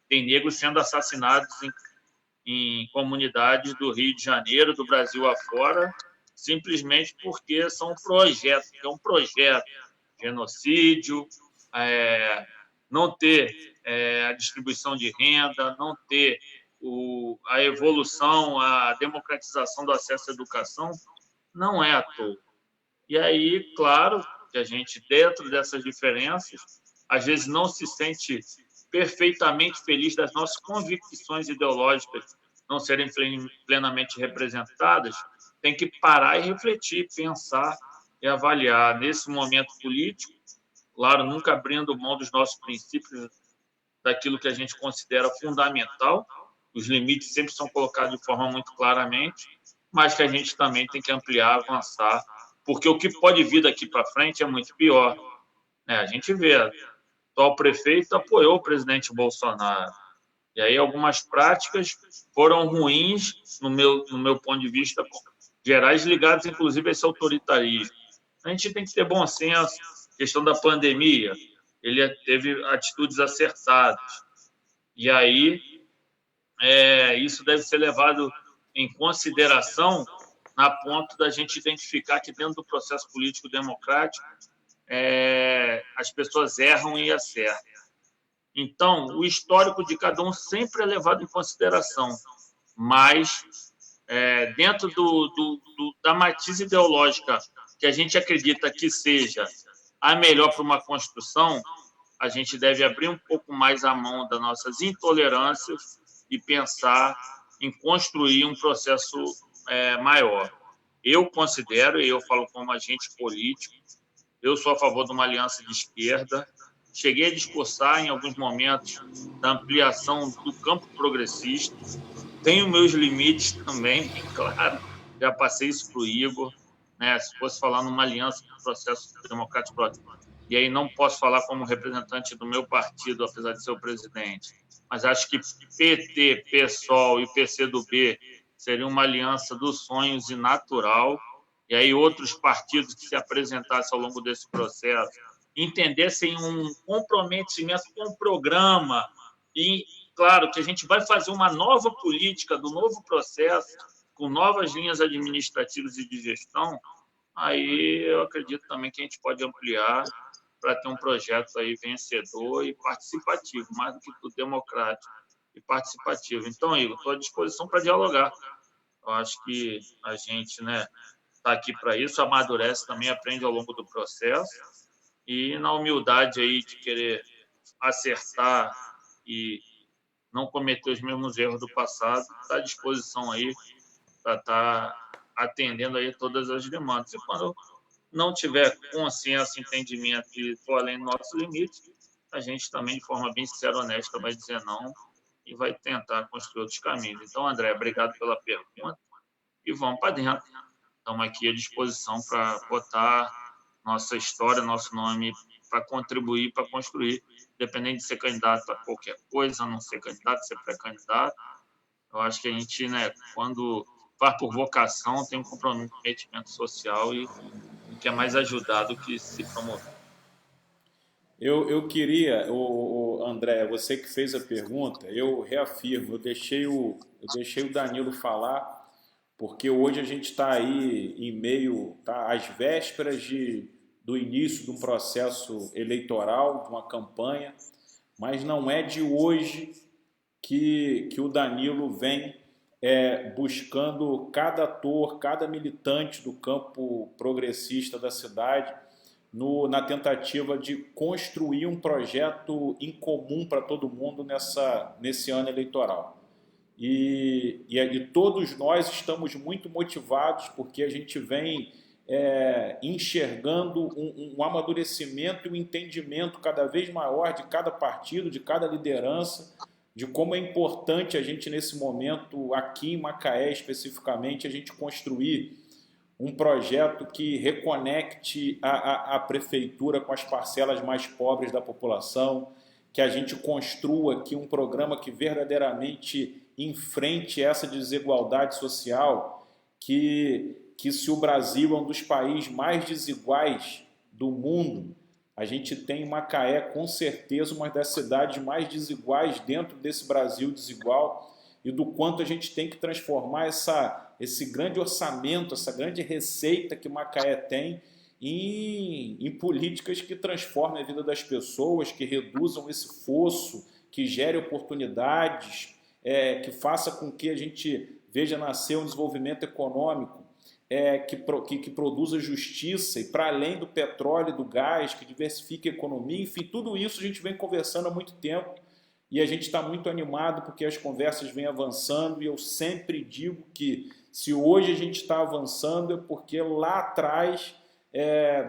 Tem negros sendo assassinados em comunidades do Rio de Janeiro, do Brasil afora, simplesmente porque são projetos, é um projeto, genocídio, não ter a distribuição de renda, não ter a evolução, a democratização do acesso à educação, não é à toa. E aí, claro, que a gente, dentro dessas diferenças, às vezes não se sente perfeitamente feliz das nossas convicções ideológicas não serem plenamente representadas, tem que parar e refletir, pensar e avaliar nesse momento político, claro, nunca abrindo mão dos nossos princípios, daquilo que a gente considera fundamental, os limites sempre são colocados de forma muito claramente, mas que a gente também tem que ampliar, avançar, porque o que pode vir daqui para frente é muito pior. A gente vê, o atual prefeito apoiou o presidente Bolsonaro, e aí algumas práticas foram ruins, no meu ponto de vista, gerais, ligadas inclusive a esse autoritarismo. A gente tem que ter bom senso. Questão da pandemia, ele teve atitudes acertadas. E aí, isso deve ser levado em consideração na ponto da gente identificar que dentro do processo político democrático as pessoas erram e acertam. Então, o histórico de cada um sempre é levado em consideração, mas dentro da matriz ideológica que a gente acredita que seja a melhor para uma construção, a gente deve abrir um pouco mais a mão das nossas intolerâncias e pensar em construir um processo maior. Eu considero, e eu falo como agente político, eu sou a favor de uma aliança de esquerda. Cheguei a discursar em alguns momentos da ampliação do campo progressista. Tenho meus limites também, bem claro. Já passei isso para o Igor. Se fosse falar numa aliança do processo democrático, e aí não posso falar como representante do meu partido, apesar de ser o presidente, mas acho que PT, PSOL e PCdoB seria uma aliança dos sonhos e natural, e aí outros partidos que se apresentassem ao longo desse processo entendessem um comprometimento com o programa e, claro, que a gente vai fazer uma nova política do novo processo, com novas linhas administrativas e de gestão, aí eu acredito também que a gente pode ampliar para ter um projeto aí vencedor e participativo, mais do que tudo democrático e participativo. Então, Igor, estou à disposição para dialogar. Eu acho que a gente está aqui para isso, amadurece também, aprende ao longo do processo e na humildade aí de querer acertar e não cometer os mesmos erros do passado, está à disposição aí para estar atendendo aí todas as demandas. E quando não tiver consenso, entendimento e for além do nosso limite, a gente também, de forma bem sincera e honesta, vai dizer não e vai tentar construir outros caminhos. Então, André, obrigado pela pergunta e vamos para dentro. Estamos aqui à disposição para botar nossa história, nosso nome, para contribuir, para construir, independente de ser candidato a qualquer coisa, não ser candidato, ser pré-candidato. Eu acho que a gente, quando vai por vocação, tem um comprometimento social e que é mais ajudar do que se promover. Eu queria, André, você que fez a pergunta, eu reafirmo, eu deixei o Danilo falar, porque hoje a gente está aí em meio, às vésperas do início de um processo eleitoral, de uma campanha, mas não é de hoje que o Danilo vem buscando cada ator, cada militante do campo progressista da cidade, na tentativa de construir um projeto em comum para todo mundo nesse ano eleitoral. E todos nós estamos muito motivados porque a gente vem enxergando um amadurecimento e um entendimento cada vez maior de cada partido, de cada liderança, de como é importante a gente, nesse momento, aqui em Macaé especificamente, a gente construir um projeto que reconecte a prefeitura com as parcelas mais pobres da população, que a gente construa aqui um programa que verdadeiramente enfrente essa desigualdade social, que se o Brasil é um dos países mais desiguais do mundo, a gente tem em Macaé, com certeza, uma das cidades mais desiguais dentro desse Brasil desigual, e do quanto a gente tem que transformar esse grande orçamento, essa grande receita que Macaé tem, em políticas que transformem a vida das pessoas, que reduzam esse fosso, que gere oportunidades, que faça com que a gente veja nascer um desenvolvimento econômico, que produza justiça e para além do petróleo e do gás, que diversifique a economia, enfim, tudo isso a gente vem conversando há muito tempo e a gente está muito animado porque as conversas vêm avançando e eu sempre digo que se hoje a gente está avançando é porque lá atrás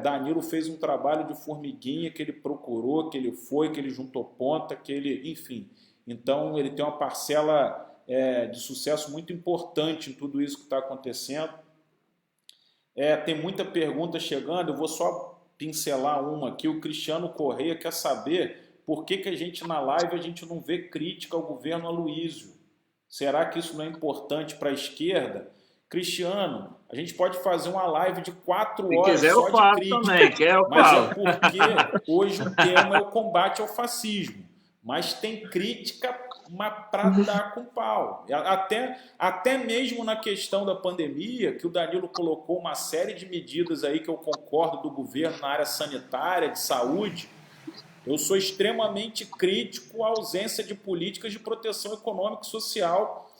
Danilo fez um trabalho de formiguinha que ele procurou, que ele foi, que ele juntou ponta, que ele, enfim. Então ele tem uma parcela de sucesso muito importante em tudo isso que está acontecendo. Tem muita pergunta chegando, eu vou só pincelar uma aqui. O Cristiano Correia quer saber por que a gente na live a gente não vê crítica ao governo Aloysio. Será que isso não é importante para a esquerda? Cristiano, a gente pode fazer uma live de 4 horas só de crítica, mas é porque hoje o tema é o combate ao fascismo. Mas tem crítica para dar com pau. Até mesmo na questão da pandemia, que o Danilo colocou uma série de medidas aí que eu concordo do governo na área sanitária, de saúde, eu sou extremamente crítico à ausência de políticas de proteção econômica e social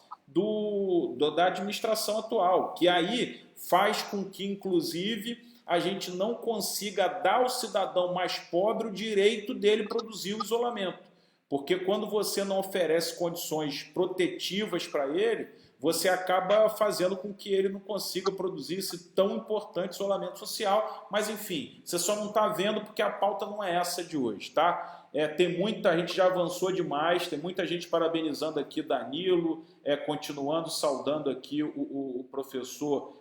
da administração atual, que aí faz com que, inclusive, a gente não consiga dar ao cidadão mais pobre o direito dele produzir o isolamento. Porque quando você não oferece condições protetivas para ele, você acaba fazendo com que ele não consiga produzir esse tão importante isolamento social. Mas, enfim, você só não está vendo porque a pauta não é essa de hoje, tá? Tem muita gente, já avançou demais, tem muita gente parabenizando aqui Danilo, continuando saudando aqui o professor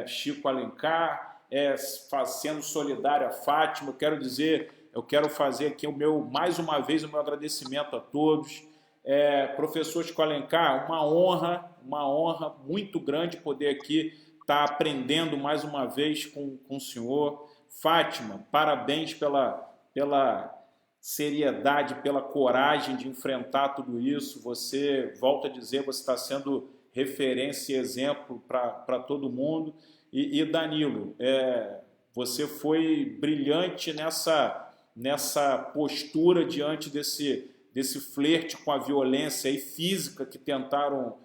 Chico Alencar, sendo solidário a Fátima. Eu quero fazer aqui mais uma vez o meu agradecimento a todos. Professor Chico Alencar, uma honra muito grande poder aqui estar aprendendo mais uma vez com o senhor. Fátima, parabéns pela seriedade, pela coragem de enfrentar tudo isso. Você, volto a dizer, você está sendo referência e exemplo para todo mundo. E Danilo, você foi brilhante nessa postura diante desse flerte com a violência aí física que tentaram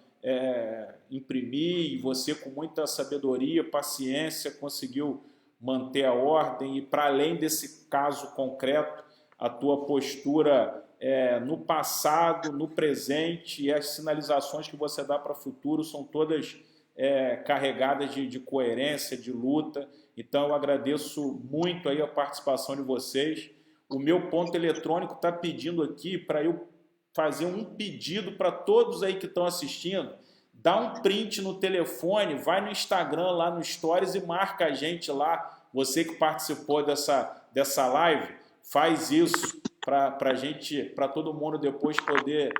imprimir, e você com muita sabedoria, paciência, conseguiu manter a ordem. E para além desse caso concreto, a tua postura no passado, no presente, e as sinalizações que você dá para o futuro são todas carregadas de coerência, de luta. Então eu agradeço muito aí a participação de vocês. O meu ponto eletrônico está pedindo aqui para eu fazer um pedido para todos aí que estão assistindo. Dá um print no telefone, vai no Instagram, lá no Stories, e marca a gente lá. Você que participou dessa live, faz isso para todo mundo depois poder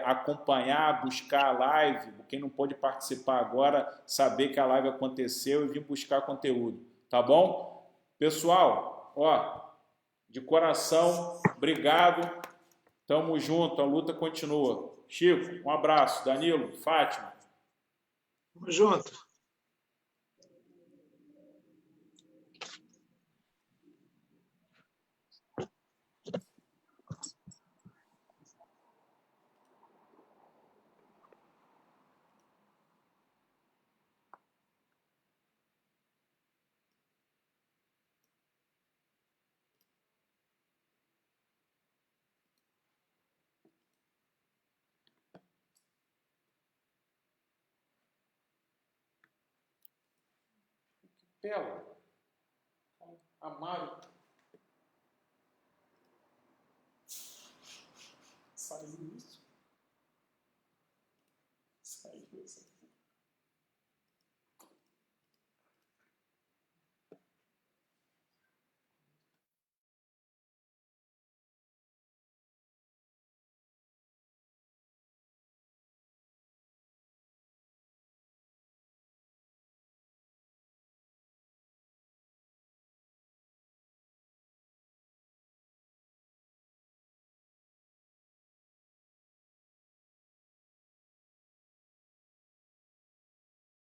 acompanhar, buscar a live. Quem não pôde participar agora, saber que a live aconteceu e vir buscar conteúdo. Tá bom? Pessoal, de coração, obrigado. Tamo junto, a luta continua. Chico, um abraço. Danilo, Fátima. Tamo junto. Tela. Amaro. Sai isso. Sai isso.